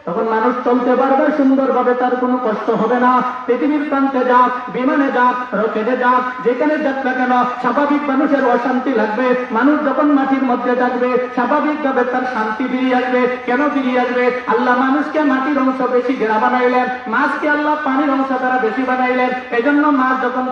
তখন মানুষ চলতে পারবে সুন্দরভাবে, তার কোনো কষ্ট হবে না। পৃথিবীর প্রান্তে যাক, বিমানে যাক, রকেটে যাক, যেখানে যাক না কেন, স্বাভাবিক মানুষের অশান্তি লাগবে। মানুষ যখন মাটির মধ্যে থাকবে স্বাভাবিকভাবে তার শান্তি ফিরিয়ে আসবে। কেন ফিরিয়ে আসবে? আল্লাহ মানুষকে মাটির অংশ বেশি ঘেরা বানাইলেন, মাছকে আল্লাহ পানির অংশ দ্বারা বেশি বানাইলেন। এই জন্য মাছ যখন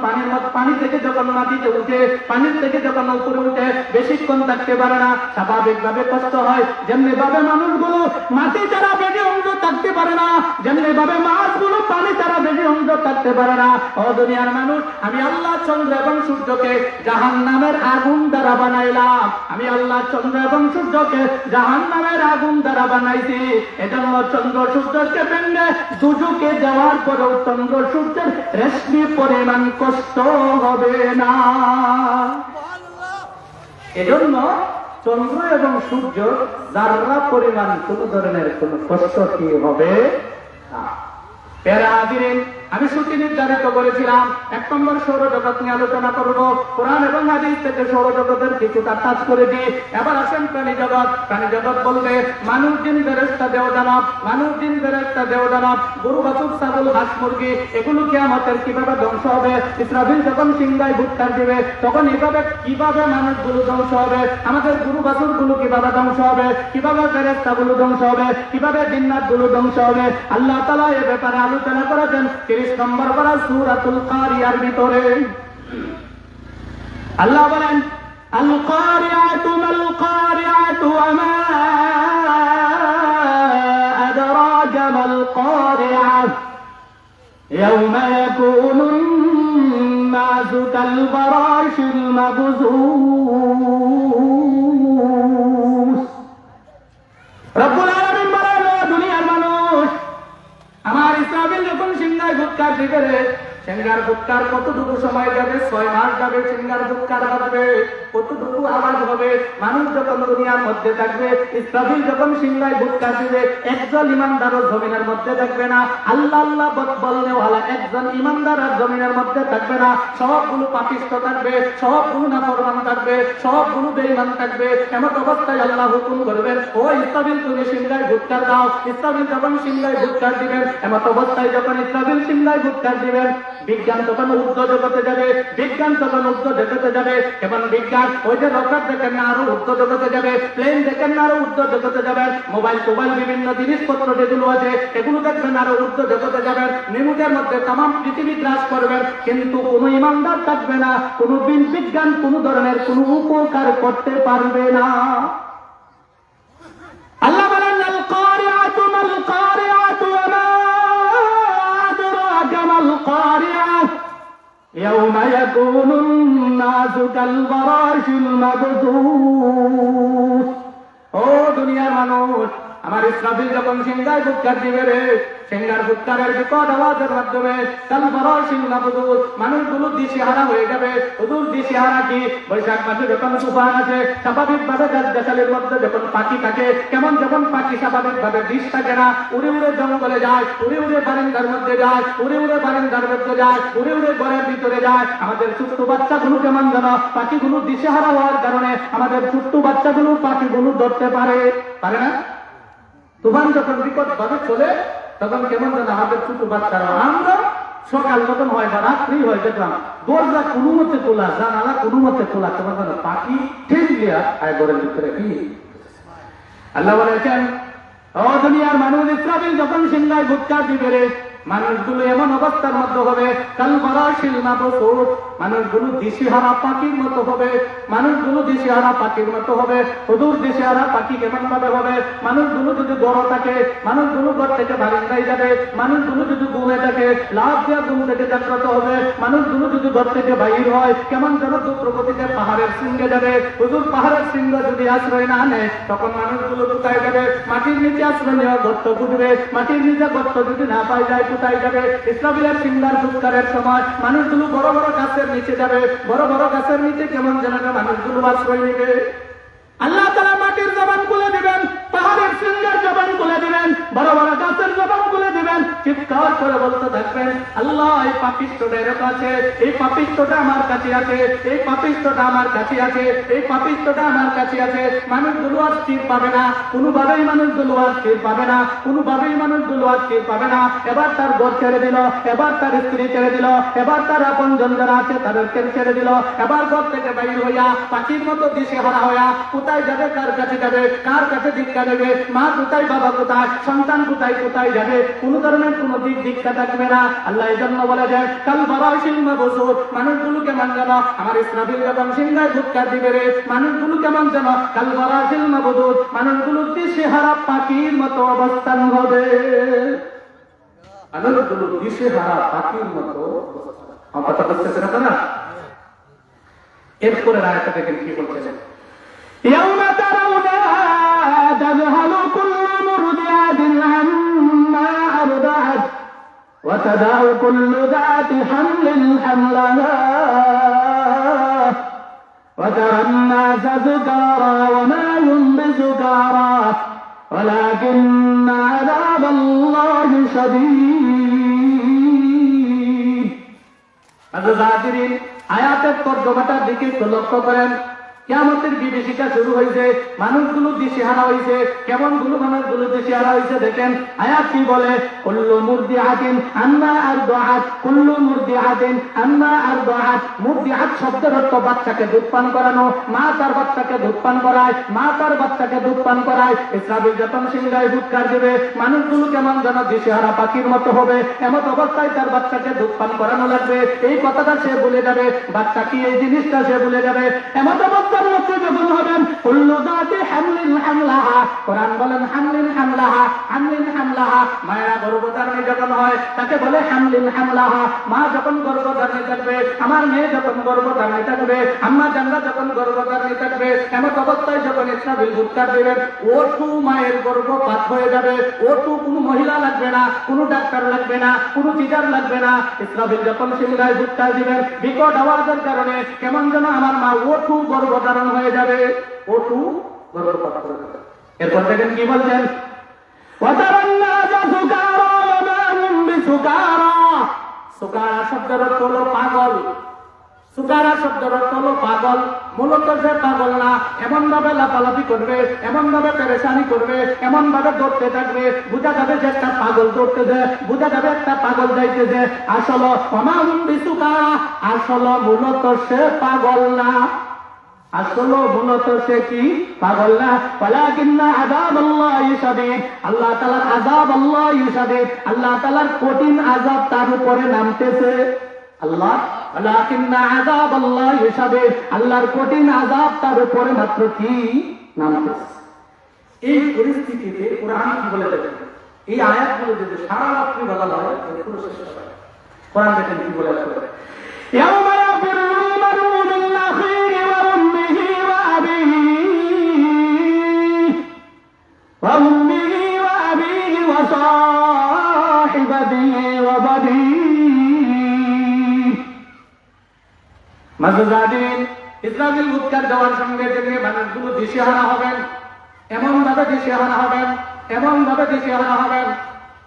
পানি থেকে যখন মাটিতে উঠে, পানির থেকে যখন উপরে উঠে বেশিক্ষণ থাকতে পারে না, স্বাভাবিকভাবে কষ্ট হয়। যেমনি ভাবে মানুষগুলো মাটি ছাড়া বেশি অংশ থাকতে পারে না, যেমনি ভাবে মাছগুলো পানি ছাড়া বেশি অংশ থাকতে পারে না। ও দুনিয়ার মানুষ, আমি আল্লাহ চন্দ্র এবং সূর্যকে জাহান্নামের আগুন দ্বারা বানাইলাম। আমি আল্লাহ চন্দ্র এবং সূর্যকে জাহান্নামের আগুন দ্বারা বানাইছি। এজন্য চন্দ্র সূর্যকে ভেঙে দুজকে যাওয়ার পরেও চন্দ্র সূর্যের রেশমি পরিমাণ কষ্ট হবে না। এজন্য চন্দ্র এবং সূর্য যারা পরিমাণ কোন ধরনের কোন কষ্ট কি হবে না। প্যারা হাজিরিন, আমি সূচি নির্ধারিত করেছিলাম 1 নম্বর সৌরজগৎ নিয়ে আলোচনা করব। কোরআন এবং হাদিস থেকে সৌরজগতের কিছুটা টাচ করে দিই। এবার আসেন প্রাণী জগৎ। প্রাণী জগৎ বলতে মানুষ, জিন, ফেরেশতা, দেও দানব, মানুষ, জিন, ফেরেশতা, দেও দানব, গরু, বাছুর, ছাগল, হাঁস, মুরগি, এগুলো কিয়ামতের কিভাবে ধ্বংস হবে। ইসরাফিল যখন সিংহায় ভুট্টার দিবে তখন এভাবে কিভাবে মানুষগুলো ধ্বংস হবে, আমাদের গরু বাছুর গুলো কিভাবে ধ্বংস হবে, কিভাবে ফেরেশতা গুলো ধ্বংস হবে, কিভাবে জিন্নাত গুলো ধ্বংস হবে, আল্লাহ তাআলা এ ব্যাপারে আলোচনা করেছেন 30 নম্বর পারা সূরাতুল কারিয়ার ভিতরে। আল্লাহ বলেন, আল কারিয়াতু মাল কারিয়াতু ওয়া মা আদরাকা মাল কারিয়া ইয়াওমা ইয়াকুনুন নাসু কাল ফারাশিল মাবসুস। রব্বুল আলামিন বলেন, দুনিয়ার মানুষ, আমার ইসরাফিল যখন সিংহায় ভুট্টার দিবে, সিংহার ভুট্টার কতটুকু সময় যাবে? 6 মাস যাবে। সিংহার ভুট্টার বাজবে, কতটুকু আওয়াজ হবে? মানুষ যখন দুনিয়ার মধ্যে থাকবে, ইসরাফিল যখন সিংহায় ভুট্টা দিবে, একজন ইমানদারও জমিনের মধ্যে থাকবে না। আল্লাহ আল্লাহ বলনেওয়ালা একজন ইমানদার আর জমিনের মধ্যে থাকবে না। সবগুলো পাপিষ্ঠ থাকবে, সবগুলো নাফরমান থাকবে, সবগুলো বেঈমান থাকবে। এমন অবস্থায় আল্লাহ হুকুম করবেন, ও ইসরাফিল তুমি সিংহায় ভুট্টার দাও। ইসরাফিল যখন সিংহায় ভুট্টার দিবেন, এমন অবস্থায় যখন ইসরাফিল সিংহায় ভুট্টার দিবেন, বিজ্ঞান তখন উর্ধ্ব জগতে যাবে, বিজ্ঞান তখন উর্ধ্ব জগতে যাবে। এবং বিজ্ঞান যায়। ওই যে রকেট দেখেন না আরো উর্ধ্ব জগতে যাবে, প্লেন দেখেন না আরো উর্ধ্ব জগতে যাবে, মোবাইল টোবাইল বিভিন্ন জিনিসপত্র যেগুলো আছে এগুলো দেখবেন আরো উর্ধ্ব জগতে যাবেন, মিনিটের মধ্যে তামাম পৃথিবী গ্রাস করবেন, কিন্তু কোনো ইমানদার থাকবে না, কোনো বিজ্ঞান কোনো ধরনের কোনো উপকার করতে পারবে না। আল্লাহ বলেন আল কারিআতু মাল কারিআতু ওয়া মা আদরাকা মাল কারিআহ ইয়াউমা ইয়াকুনুন নাসু কাল ফারাশিল মাবথুস। ও দুনিয়ার মানুষ, আমার ইসরাফিল যখন সিংহায় ফুৎকার দিবে রে, সিংহার ফুৎকারের বিকট আওয়াজের মাধ্যমে কাল ফারাশিল মাবথুস, মানুষগুলো দিশেহারা হয়ে যাবে। হুজুর দিশেহারা কি? বৈশাখ মাসে যখন তুফান আসে, স্বাভাবিকভাবে গাছগাছালির মধ্যে যখন পাখি থাকে, কেমন যখন পাখি স্বাভাবিকভাবে বিষ থাকে না, উড়ে উড়ে জঙ্গলে যায়, উড়ে উড়ে বারিন্দার মধ্যে যায়, উড়ে উড়ে বারিন্দার মধ্যে যায়, উড়ে উড়ে ঘরের ভিতরে যায়। আমাদের ছোট্ট বাচ্চাগুলো কেমন যেন পাখিগুলো দিশেহারা হওয়ার কারণে আমাদের ছোট্ট বাচ্চাগুলো পাখিগুলো ধরতে পারে না। তুফান যখন বিকট ভাবে চলে তখন কেমন যেন আমাদের ছোট বাচ্চারা, আমরা সকাল যখন হয় বা রাত্রি হয় দেখলাম দরজা কোনো মতে খোলা, জানালা কোনো মতে খোলা, কেমন যেন পাখি ঠেল দিয়া আয় ঘরের ভিতরে কি। আল্লাহ বলেছেন ও দুনিয়ার মানুষ, ইসরাফিল যখন সিংহায় ফুৎকার দিবে রে, মানুষগুলো এমন অবস্থার মধ্যে হবে কাল ফারাশিল মাবথুস, মানুষগুলো দিশেহারা পাখির মতো হবে, মানুষগুলো দিশেহারা পাখির মতো হবে। হুজুর দিশেহারা পাখি কেমন ভাবে হবে? মানুষগুলো যদি বড় থাকে, মানুষগুলো ঘর থেকে বারিন্দায় যাবে, মানুষগুলো যদি ঘুমে থাকে লাভ দিয়া ঘুম থেকে জাগ্রত হবে, মানুষগুলো যদি ঘর থেকে বাহির হয় কেমন যেন প্রকৃতিতে পাহাড়ের শৃঙ্গে যাবে। হুজুর পাহাড়ের শৃঙ্গ যদি আশ্রয় না নেয় তখন মানুষগুলো কোথায় যাবে? মাটির নিচে আশ্রয় নেওয়া গর্ত খুঁজবে, মাটির নিচে গর্ত যদি না পাই যায় কোথায় যাবে? ইসরাফিলের সিংহার ফুৎকারের সময় মানুষগুলো বড় বড় গাছের নিচে যাবে, বড় বড় গাছের নিচে কেমন যেন মানুষগুলো আশ্রয় নেবে। আল্লাহ তাআলা মাটির জবান খুলে দিবেন, পাহাড়ের সিংহের জবান খুলে দিবেন, বড় বড় গাছের জবান খুলে দিবেন, চিৎকার করে বলতে থাকবেন আল্লাহ এই পাপিষ্ঠটা এর কাছে, এই পাপিষ্ঠটা আমার কাছে আছে, এই পাপিষ্ঠটা আমার কাছে আছে, এই পাপিষ্ঠটা আমার কাছে আছে। মানুষগুলো আর স্থির পাবে না, কোনোভাবেই মানুষগুলো আর স্থির পাবে না, কোনোভাবেই মানুষগুলো আর স্থির পাবে না। এবার তার ঘর ছেড়ে দিল, এবার তার স্ত্রী ছেড়ে দিল, এবার তার আপনজন যারা আছে তাদেরকে ছেড়ে দিল, এবার ঘর থেকে বাইর হইয়া পাখির মতো দিশেহারা হইয়া কোথায় যাবে? কার কাছে যাবে? কার কাছে ভিক্ষা দেবে? মা কোথায়, বাবা কোথায়, সন্তান কোথায়, কোথায় যাবে? কোন ধরনের কোন দীক্ষা থাকবে না। আল্লাহ এই জন্য বলে যায় কাল ফারাশিল মাবথুস, মানুষগুলো কেমন যেন আমার ইসরাফিল যখন সিংহায় ফুৎকার দিবে রে, মানুষগুলো কেমন যেন কাল ফারাশিল মাবথুস, মানুষগুলো দিশেহারা পাখির মতো অবস্থান হবে। মানুষগুলো দিশেহারা পাখির মতো অবস্থান হবে না। এরপরে আয়াতটা দেখেন কি বলছেন, يوم ترونها تذهل كل مرضعة عما أرضعت وتضع كل ذات حمل حملها وترى الناس سكارى وما هم بسكارى ولكن عذاب الله شديد। হাজরাতিন আয়াতের তর্জমাটার দিকে একটু লক্ষ্য করেন। কিয়ামতের বিভীষিকা শুরু হয়েছে, মানুষগুলো দিশেহারা হয়েছে। কেমন গুলো মানুষগুলো দিশেহারা হয়েছে দেখেন আয়াত কি বলে, কুল্লু মুরদিআতিন আম্মা আরদাআত, কুল্লু মুরদিআতিন আম্মা আরদাআত। মুরদিআত শব্দের অর্থ বাচ্চাকে দুধ পান করানো, মা তার বাচ্চাকে দুধ পান করায়, মা তার বাচ্চাকে দুধ পান করায়। ইসরাফিল যখন সিংহায় ফুৎকার দেবে মানুষগুলো কেমন যেন দিশেহারা পাখির মতো হবে, এমন অবস্থায় তার বাচ্চাকে দুধ পান করানো লাগবে। এই কথাটা সে ভুলে যাবে, বাচ্চা কি এই জিনিসটা সে ভুলে যাবে। এমন অবস্থা যখন হবেন কুল্লু যাতি হামলিন হামলাহা, কোরআন বলেন হামলিন হামলাহা, হামলিন হামলাহা। মায়েরা গর্ভধারণী যখন হয় তাকে বলে হামলিন হামলাহা। মা যখন গর্ভধারণী থাকবে, আমার মেয়ে যখন গর্ভধারণী থাকবে, আম্মা জানরা যখন গর্ভধারণী থাকবে, এমন অবস্থায় যখন ইসরাফিল ফুৎকার দেবেন ওটু মায়ের গর্ভপাত হয়ে যাবে। ওটু কোনো মহিলা লাগবে না, কোনো ডাক্তার লাগবে না, কোনো টিচার লাগবে না। ইসরাফিল যখন সিংহায় ফুৎকার দিবেন বিকট আওয়াজের কারণে কেমন যেন আমার মা ওটু গর্ভধারণ হয়ে যাবে, ওটু গর্ভপাত হয়ে যাবে। এরপর দেখেন কি বলছেন, সুকারা শব্দের অর্থ হলো পাগল। সুকারা শব্দের অর্থ হলো পাগল। মূলত সে পাগল না, এমন ভাবে লাফালাফি করবে, এমন ভাবে পেরেশানি করবে, এমন ভাবে দৌড়তে থাকবে, বোঝা যাবে যে একটা পাগল দৌড়তেছে, বোঝা যাবে একটা পাগল যাইতেছে। আসলে অমাহুম বিসুকারা, আসলে মূলত সে পাগল না। আসলে মূলত সে কি পাগল না, ওয়ালাকিন্না আযাবাল্লাহি শাদীদ, আল্লাহ তাআলার আযাব আল্লাহি শাদীদ, আল্লাহ তাআলার কঠিন আযাব তার উপরে নামতেছে। আল্লাহ ওয়ালাকিন্না আযাবাল্লাহি শাদীদ, আল্লাহর কঠিন আযাব তার উপরে মাত্র কি নামতেছে। এই পরিস্থিতিতে কোরআন কি বলে দেখেন, এই আয়াতগুলো যদি সারা রাত্রি বলা হয় পুরো শেষ হবে। কোরআন দেখেন কি বলে আছে, ইয়াউমা ইয়াফিরুল মারউ মিন আখিহি ওয়া উম্মিহি ওয়া আবিহি ওয়া উম্মিহি ওয়া আবিহি ওয়া সাহিবাতিহি ওয়া বানিহি। মাযুজাদিন ইসরাফিল মুৎকার দেওয়ার সঙ্গে সঙ্গে মানুষগুলো দিশেহারা হবেন, এমন ভাবে দিশেহারা হবেন, এমন ভাবে দিশেহারা হবেন,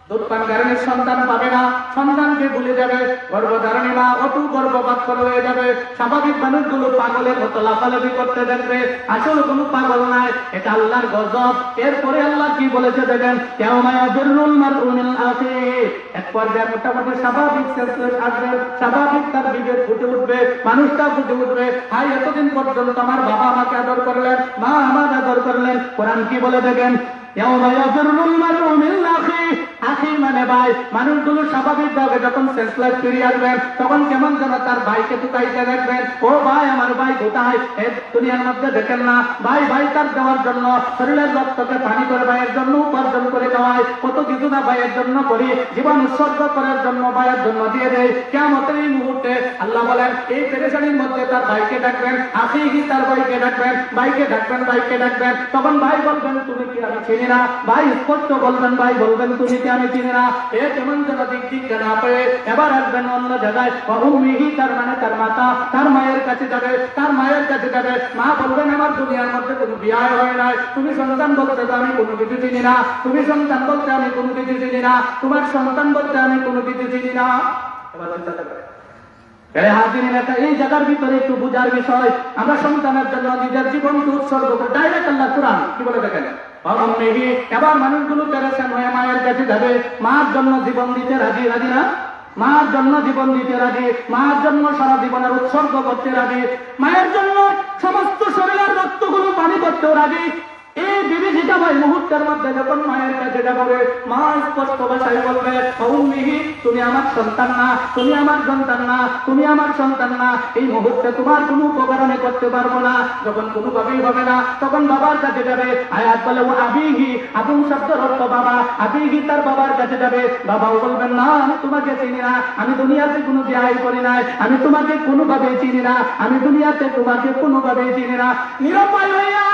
দুধপানকারীর সন্তান পাবে না, সন্তানকে ভুলে যাবে, গর্ভধারণী মা অটু গর্ভপাত করে হয়ে যাবে। স্বাভাবিক মানুষগুলো পাগলের মতো লাফালাফি করতে দেখবে, আসলে কোনো পাগল নাই, এটা আল্লাহর গজব। এরপরে আল্লাহ কি বলেছে দেখেন, ইয়াউমা ইয়াফিরুল মারউ মিন আখিহি, এক পর্যায়ে মোটামুটি স্বাভাবিক সেন্সলেস আসবে, স্বাভাবিক তার বিবেক ফুটে উঠবে, মানুষটা ফুটে উঠবে। হাই, এতদিন পর্যন্ত আমার বাবা আমাকে আদর করলেন, মা আমাকে আদর করলেন। কোরআন কি বলে দেখেন, ইয়াউমা ইয়াফিরুল মারউ মিন আখিহি, আখি মানে ভাই। মানুষগুলো স্বাভাবিক ভাবে যখন সেন্সলেস ফিরে আসবেন তখন কেমন যেন তার ভাইকে টুকাইতে দেখবেন, ও ভাই আমার ভাই কোথায়, এই দুনিয়ার মধ্যে দেখেন না ভাই, ভাই তার দেওয়ার জন্য শরীরের রক্তকে পানি করে ভাইয়ের জন্য উপার্জন করে দেওয়ায়, কত কিছু না ভাইয়ের জন্য করি, জীবন উৎসর্গ করার জন্য ভাইয়ের জন্য দিয়ে দেয়। কিয়ামতের এই মুহূর্তে আল্লাহ বলেন এই পেরেশানির মধ্যে তার ভাইকে ডাকবেন, আখিহি তার ভাইকে ডাকবেন, ভাইকে ডাকবেন, ভাইকে ডাকবেন। তখন ভাই বলবেন তুমি কি আমি চিনি না, ভাই স্পষ্ট বলবেন, ভাই বলবেন তুমি কি আমি চিনি না। এ কেমন যেন দিক দিক না পেয়ে এবার আসবেন অন্য জায়গায়, উম্মিহি তার মানে তার মাতা, তার মায়ের কাছে যাবে, তার মায়ের কাছে যাবে। মা বলবেন আমার দুনিয়ার মধ্যে কোনো বিয়ে হয় নাই, তুমি সন্তান বলতে তো আমি কোনো কিছু চিনি না, তুমি সন্তান বলতে আমি কোনো কিছু চিনি না, তোমার সন্তান বলতে আমি কোনো কিছু চিনি না। এবার চিন্তা করবে এই জায়গার ভিতরে একটু বুঝার বিষয়, আমরা সন্তানের জন্য নিজের জীবনকে উৎসর্গ করি। ডাইরেক্ট আল্লাহ কোরআন কি বলে দেখেন, এবার মানুষগুলো পেরেশান হয়ে মায়ের কাছে যাবে, মার জন্য জীবন দিতে রাজি, রাজি না, মার জন্য জীবন দিতে রাজি, মার জন্য সারা জীবনের উৎসর্গ করতে রাজি, মায়ের জন্য সমস্ত শরীরের রক্তগুলো পানি করতেও রাজি। এই বিভীষিকা ভাই মুহূর্তের মধ্যে যখন মায়ের কাছে যাবে, মা স্পষ্ট ভাষায় বলবে উম্মিহি তুমি আমার সন্তান না, তুমি আমার সন্তান না, তুমি আমার সন্তান না। এই মুহূর্তে তোমার কোনো উপকার আমি করতে পারবো না। যখন কোনোভাবেই হবে না তখন বাবার কাছে যাবে। আয়াত বলে ও আবিহি, আবু শব্দের অর্থ বাবা, আবিহি তার বাবার কাছে যাবে। বাবাও বলবেন না আমি তোমাকে চিনি না, আমি দুনিয়াতে কোনো বিয়ে করি নাই, আমি তোমাকে কোনোভাবেই চিনি না, আমি দুনিয়াতে তোমাকে কোনোভাবেই চিনি না। নিরুপায় হইয়া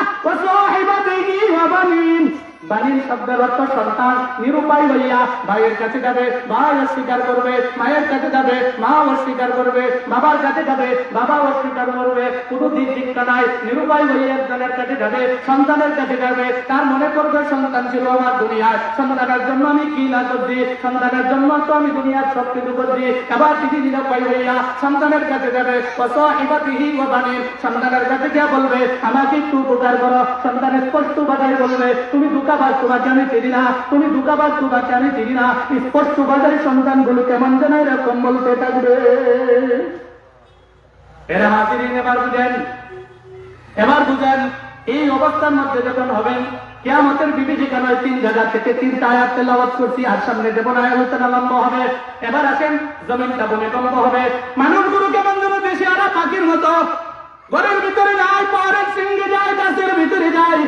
বানিন শব্দের অর্থ সন্তান, নিরুপায় হইয়া ভাইয়ের কাছে যাবে, ভাই অস্বীকার করবে, মায়ের কাছে যাবে, মা অস্বীকার করবে, বাবার কাছে যাবে, বাবা অস্বীকার করবে, কোনো দিক দিকটা নাই। নিরুপায় হইয়া একজনের কাছে যাবে, সন্তানের কাছে যাবে, তার মনে করবে সন্তান ছিল আমার দুনিয়ায়, সন্তানের জন্য আমি কি না করছি, সন্তানের জন্য তো আমি দুনিয়ার সব কিছু করছি। এবার তিনি নিরুপায় হইয়া সন্তানের কাছে যাবে, সাহিবাতিহি ওয়া বানিহি, সন্তানের কাছে গিয়ে বলবে আমাকে একটু উপকার করো। সন্তানের স্পষ্ট ভাষায় বলবে তুমি দুঃখাবাস, তোমাকে আমি চিনি না, তুমি দুঃখাবাস, তোমাকে আমি চিনি না। স্পষ্ট ভাষায় সন্তানগুলো কেমন যেন এরকম বলতে থাকবে। এরা হাজিরিন এবার বুঝেন, এবার বুঝেন এই অবস্থার মধ্যে যখন হবেন কিয়ামতের বিভীষিকা নয়, 3 জায়গা থেকে 3টা আয়াত তেলাওয়াত করছি, আর সামনে দেব না, আলোচনা লম্বা হবে। এবার আসেন জমিনটা ভূমিকম্প হবে, মানুষগুলো কেমন যেন দেশে আরা পাখির মতো ঘরের ভিতরে যায়, পাহাড়ের সিংহে যায়, গাছের ভিতরে যায়,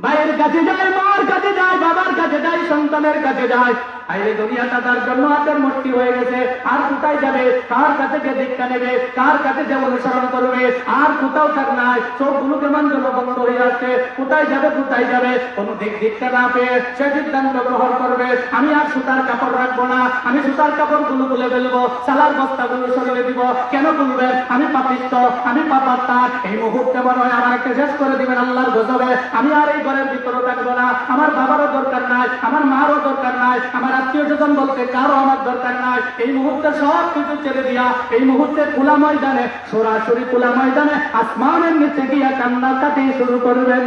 ভাইয়ের কাছে যায়, মার কাছে যায়, বাবার কাছে যায়, সন্তানের কাছে যায়। আইরে দুনিয়াটা তার জন্য হাতের মুষ্টি হয়ে গেছে। আর কোথায় যাবে, কার কাছে গিয়ে দীক্ষা নেবে, কার কাছে যে অনুসরণ করবে, আর কোথাও তার নাই। সবগুলো কেমন যেন বন্ধ হয়ে যাচ্ছে। কোথায় যাবে, কোথায় যাবে, কোন দিক দীক্ষা না পেয়ে সে সিদ্ধান্ত গ্রহণ করবে আমি আর সুতার কাপড় রাখবো না, আমি সুতার কাপড়গুলো তুলে ফেলবো, সালার বস্তাগুলো সরিয়ে দিব। কেন তুলবেন? আমি পাপিষ্ঠ, আমি পাপাত্মা। এই মুহূর্তে মনে হয় আমাকে শেষ করে দিবেন আল্লাহর গজবে। আমি আর এই ঘরের ভিতরে থাকবো না, আমার বাবারও দরকার নাই, আমার মারও দরকার নাই, আমার আত্মীয় স্বজন বলতে কারো আমার দরকার নাই। এই মুহূর্তে সব কিছু ছেড়ে দিয়া এই মুহূর্তে খোলা ময়দানে, সরাসরি খোলা ময়দানে আসমানের নিচে গিয়া কান্নাকাটি শুরু করবেন।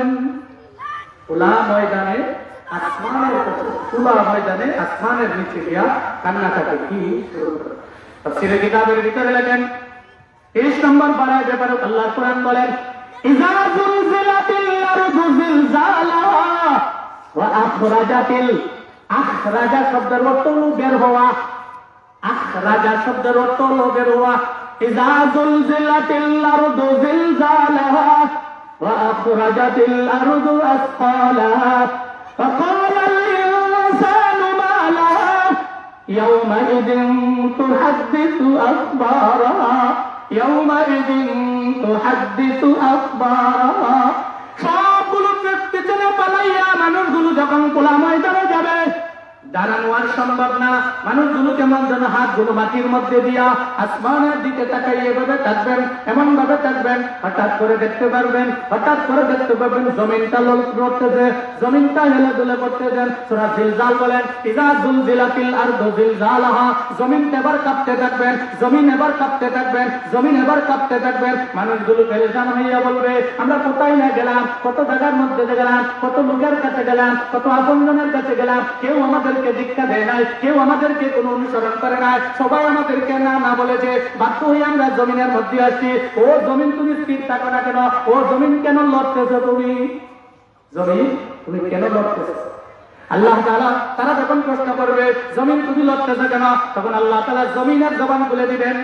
খোলা ময়দানে আসমানের খোলা ময়দানে আসমানের নিচে গিয়া কান্নাকাটি কি শুরু করবেন। তাফসীরে কিতাবের ভিতরে লেখেন 30 নম্বর পারায় ব্যাপারে আল্লাহ কোরআন বলেন ইযা যুলজিলাতিল আরদু জিলজালাহা ওয়া আখরাজাতিল, আখরাজা শব্দের অর্থ হলো বের হওয়া, আখরাজা শব্দের অর্থ হলো বের হওয়া। ইযা যুলজিলাতিল আরদু জিলজালাহা ওয়া আখরাজাতিল আরদু আসফালাহা ফাকালাল ইনসানু মা লাহা ইয়াওমাইযিন তুহাদ্দিসু আখবারাহা ইয়াওমাইযিন তুহাদ্দিসু আখবারাহা। সবগুলো পেছনে পালাইয়া মানুষগুলো যখন খোলা ময়দানে যাবে, দাঁড়ানো আর সম্ভব না। মানুষগুলো কেমন যেন হাতগুলো মাটির মধ্যে দিয়া আসমানের দিকে তাকাইয়ে এভাবে থাকবেন, এমন ভাবে থাকবেন, হঠাৎ করে দেখতে পারবেন, হঠাৎ করে দেখতে পারবেন জমিনটা লড়তেছে, জমিনটা হেলে দুলে পড়তেছেন। সূরা জিলজাল বলেন ইযা যুলজিলাতিল আরদু জিলজালাহা, জমিনটা এবার কাঁপতে থাকবেন, জমিন এবার কাঁপতে থাকবেন, জমিন এবার কাঁপতে থাকবেন। মানুষগুলো পেরেশান হইয়া বলবে আমরা কোথায় না গেলাম, কত জায়গার মধ্যে গেলাম, কত লোকের কাছে গেলাম, কত আপনজনের কাছে গেলাম, কেউ আমাদেরকে দীক্ষা দেয় নাই, কেউ আমাদেরকে কোনো অনুসরণ করে নাই, সবাই আমাদেরকে না না বলেছে, বাধ্য হয়ে আমরা জমিনের মধ্যে আসছি। ও জমিন তুমি স্থির থাকো না কেন? ও জমিন কেন লড়তেছ তুমি? জমিন তুমি কেন লড়তেছ? আল্লাহ তাআলা তারা যখন প্রশ্ন করবে জমিন তুমি লড়তেছ কেন, তখন আল্লাহ তাআলা জমিনের জবান খুলে দিবেন।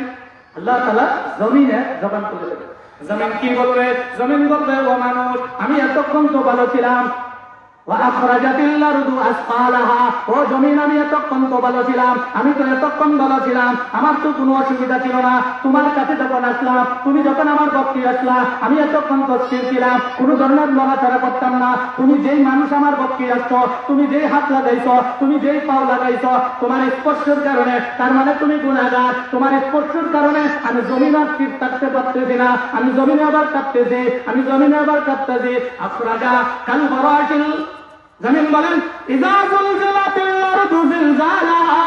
আল্লাহ তাআলা জমিনের জবান খুলে দিবেন। জমিন কি বলবে? জমিন বলবে ও মানুষ, আমি এতক্ষণ তো ভালো ছিলাম, ওয়া আখরাজাতিল আরদু আসফালাহা, ও জমিন আমি এতক্ষণ তো ভালো ছিলাম, আমি তো এতক্ষণ ভালো ছিলাম, আমার তো কোনো অসুবিধা ছিল না। তোমার কাছে যখন আসলাম, তুমি যখন আমার বক্তি আসলা, আমি এতক্ষণ তো স্থির ছিলাম, কোনো ধরনের লড়াচড়া করতাম না। তুমি যেই মানুষ আমার বক্তি আসছো, তুমি যেই হাত লাগাইছ, তুমি যেই পাও লাগাইছ, তোমার স্পর্শের কারণে, তার মানে তুমি গুনাহগার। তোমার স্পর্শের কারণে আমি জমিন আর স্থির থাকতে পারতেছি না, আমি জমিনে আবার কাঁপতেছি, আমি জমিনে আবার কাঁপতেছি। আখরাজা কাল বরাশিল, জমিন বলেন ইযা যুলজিলাতিল আরদু জিলজালাহা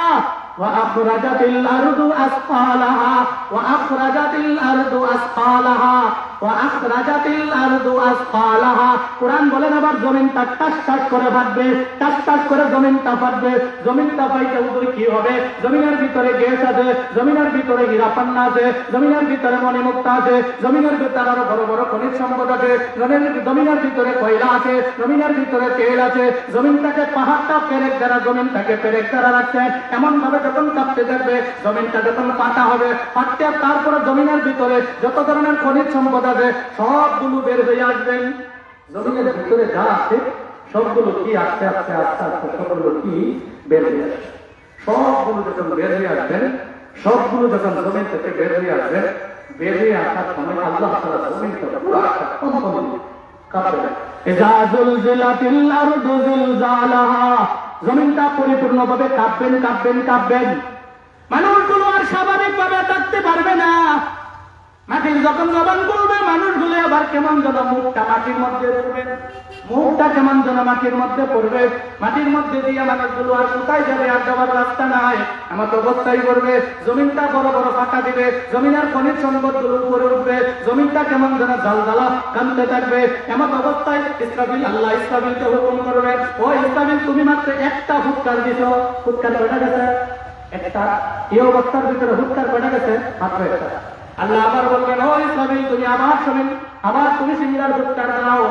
ওয়া আখরাজাতিল আরদু আসফালাহা ওয়া আখরাজাতিল আরদু আসফালাহা ওয়া আখরাজাতিল আরদু আসফালাহা। কুরআন বলেন আবার জমিনটা টাস টাস করে ফাটবে, টাস টাস করে জমিনটা ফাটবে। জমিনটা ফাইতে উদয় কি হবে? জমিনের ভিতরে গ্যাস আছে, জমিনের ভিতরে হীরা পান্না আছে, জমিনের ভিতরে মণিমুক্তা আছে, জমিনের ভিতরে আরো বড় বড় খনিজ সম্পদ আছে, জমিনের ভিতরে কয়লা আছে, জমিনের ভিতরে তেল আছে। জমিনটাকে পাহাড়টা পেরেক দ্বারা, জমিনটাকে পেরেক দ্বারা রাখছেন। এমন ভাবে যখন কাঁপতে থাকবে, জমিনটা যখন পাতা হবে, পাটতে তারপরে জমিনের ভিতরে যত ধরনের খনিজ সম্পদ আছে সবগুলো বের হয়ে আসবেন। জমিনের ভিতরে যা আছে সবগুলো কি আস্তে আস্তে আস্তে আস্তে সবগুলো কি বের হয়ে আসবে। সবগুলো যখন বের হয়ে আসবেন, সবগুলো যখন জমিন থেকে বের হয়ে আসবেন, বের হয়ে আসার সময় আল্লাহ তাআলা জমিনটা পুরো কম্পন কাঁপবে। ইযা যুলজিলাতিল আরদু জিলজালাহা, জমিনটা পরিপূর্ণভাবে কাঁপবেন কাঁপবেন কাঁপবেন। মানুষগুলো আর স্বাভাবিকভাবে থাকতে পারবে না। মাটির যখন জবান করবে, মানুষগুলো আবার কেমন যেন মুখটা মাটির মধ্যে পড়বে, মুখটা কেমন যেন মাটির মধ্যে পড়বে। মাটির মধ্যে দিয়ে মানুষগুলো আর কোথায় যাবে? আর যাওয়ার রাস্তা নাই, এমন অবস্থায় করবে। জমিনটা বড় বড় ফাঁকা দিবে, জমিনের খনিজ সম্পদগুলো উপরে উঠবে, জমিনটা কেমন যেন জ্বালজ্বালা কাঁদতে থাকবে। এমন অবস্থায় ইসরাফিল, আল্লাহ ইসরাফিলকে হুকুম করবে, ও ইসরাফিল তুমি মাত্র একটা ফুৎকার দিছ, ফুৎকার কয়টা গেছে? একটা। এই অবস্থার ভিতরে ফুৎকার কয়টা গেছে? মাত্র একটা। আল্লাহ আবার বলবেন ও ইসরাফিল তুমি আবার শোনেন, আবার তুমি সিঙ্গার ফুৎকার দাও।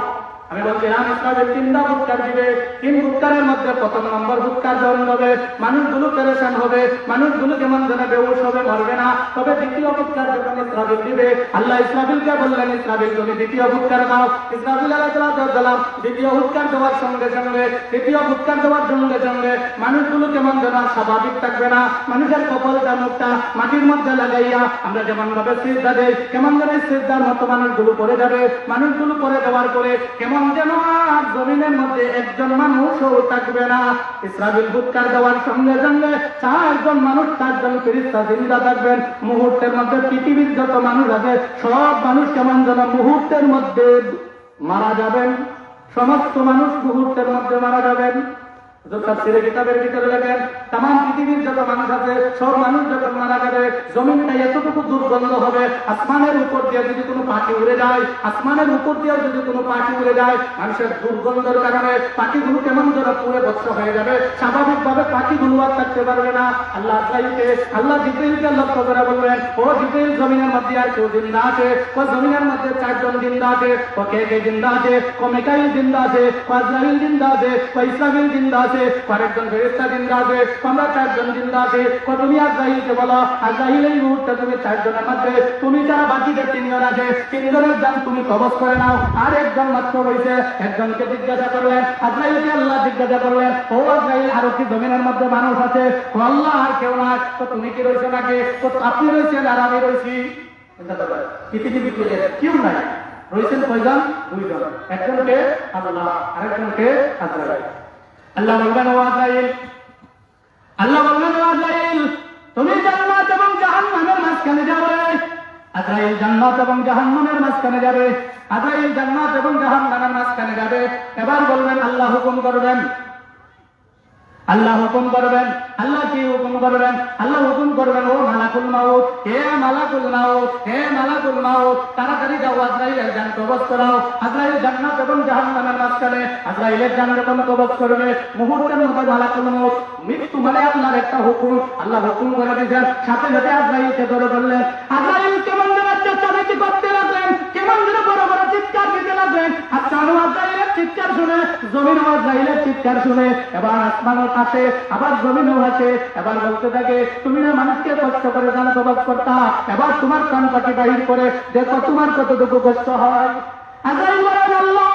আমি বলছিলাম ইসরাফিল তিনটা ফুৎকার দিবে। তিন ফুৎকারের মধ্যে প্রথম নম্বর ফুৎকার যখন হবে, মানুষগুলো পেরেশান হবে, মানুষগুলো কেমন যেন বেহুশ হবে, মরবে না। তবে দ্বিতীয় ফুৎকার যখন ইসরাফিল দিবে, আল্লাহ ইসরাফিলকে বললেন ইসরাফিল তুমি দ্বিতীয় ফুৎকার দাও। ইসরাফিল আলাইহিস সালাম দ্বিতীয় ফুৎকার দেওয়ার সঙ্গে সঙ্গে, দ্বিতীয় ফুৎকার দেওয়ার সঙ্গে সঙ্গে মানুষগুলো কেমন যেন স্বাভাবিক থাকবে না। মানুষের কপালটা মুখটা মাটির মধ্যে লাগাইয়া আমরা যেমন ভাবে সিজদা দেই, কেমন যেন সিজদার মতো মানুষগুলো পড়ে যাবে। মানুষগুলো পড়ে যাওয়ার পরে কেমন যেন আর জমিনের মধ্যে একজন মানুষও থাকবে না। ইসরাফিল ফুৎকার দেওয়ার সঙ্গে সঙ্গে 4জন মানুষ, 4জন ফেরেশতা জিন্দা থাকবেন। মুহূর্তের মধ্যে পৃথিবীর যত মানুষ আছে সব মানুষ কেমন যেন মুহূর্তের মধ্যে মারা যাবেন। সমস্ত মানুষ মুহূর্তের মধ্যে মারা যাবেন। তাফসীরে কিতাবের ভিতরে লেখেন তামাম পৃথিবীর যত যত মানুষ আছে সব মানুষ যখন মারা যাবে, জমিনটা এতটুকু দুর্গন্ধ হবে, আসমানের উপর দিয়ে যদি কোনো পাখি উড়ে যায়, আসমানের উপর দিয়ে যদি কোনো পাখি উড়ে যায়, মানুষের দুর্গন্ধের কারণে পাখিগুলো কেমন যেন পুড়ে ভস্ম হয়ে যাবে, স্বাভাবিকভাবে পাখিগুলো আর থাকতে পারবে না। আল্লাহ জিবরাইলকে লক্ষ্য করে বললেন, ও জিবরাইল, জমিনের মধ্যে আর কেউ জিন্দা আছে? ও জমিনের মধ্যে 4 জন জিন্দা আছে। ও কে কে জিন্দা আছে? ও মিকাইল জিন্দা আছে, ও আজরাইল জিন্দা আছে, ও ইসরাফিল জিন্দা আছে, ও আরেকজন ফেরেশতা জিন্দা আছে, আমরা 4 জন জিন্দা আছে। ও তুমি আজরাইলকে বলো, আজরাইল এই মুহূর্তে তুমি 4 জনের মধ্যে তুমি যারা বাকিতে 3 জন আছে, 3 জনের জান তুমি কবজ করে নাও। আর একজন মাত্র রয়েছে, একজনকে জিজ্ঞাসা করলেন, আজরাইলকে আল্লাহ জিজ্ঞাসা করলেন, ও আজরাইল, আরো কি জমিনের মধ্যে মানুষ আছে? ও আল্লাহ, আর কেউ না। তো তুমি কি রয়েছে নাকি? তো আপনি রয়েছেন আর আমি রয়েছি। পৃথিবীতে কেউ নাই, রয়েছেন কয়জন? 2 জন, একজনকে আল্লাহ, আরেকজনকে আজরাইল। আল্লাহ বলবেন, ও আজরাইল, আল্লাহ বলবেন, ও আজরাইল, তুমি জান্নাত এবং জাহান্নামের মাঝখানে যাবে। আজরাইল জান্নাত এবং জাহান্নামের মাঝখানে যাবে, আজরাইল জান্নাত এবং জাহান্নামের মাঝখানে যাবে। এবার বলবেন, আল্লাহ হুকুম করবেন, আল্লাহ হুকুম করবেন। আল্লাহ কি হুকুম করবেন? আল্লাহ হুকুম করবেন, ও মালাকুল মাউত, হে মালাকুল মাউত, হে মালাকুল মাউত, তাড়াতাড়ি যাও, আজরাইলের জান কবজ করাও। আজরাইল জান্নাত এবং জাহান্নামের মাঝখানে আজরাইলের জান যখন কবজ করবে, মুহূর্তের মধ্যে মালাকুল মাউত, মৃত্যু মানে আপনার একটা হুকুম, আল্লাহ হুকুম করে দিয়েছেন। সাথে সাথে আজরাইলকে ধরে বললেন, আজরাইল কেমন যেন চেঁচামেচি করতে লাগলেন, কেমন যেন বড় বড় চিৎকার দিতে লাগলেন। আসমান আজরাইলের চিৎকার শুনে, জমিন আজরাইলের চিৎকার শুনে, এবার আসমানের পাশে আবার জমিনও আছে। এবার বলতে থাকে, তুমি না মানুষকে কষ্ট করে জান কবজ করতা, এবার তোমার কান পাখি বাহির করে দেখো তোমার কতটুকু কষ্ট হয়। আজরাইল বলেন, আল্লাহ,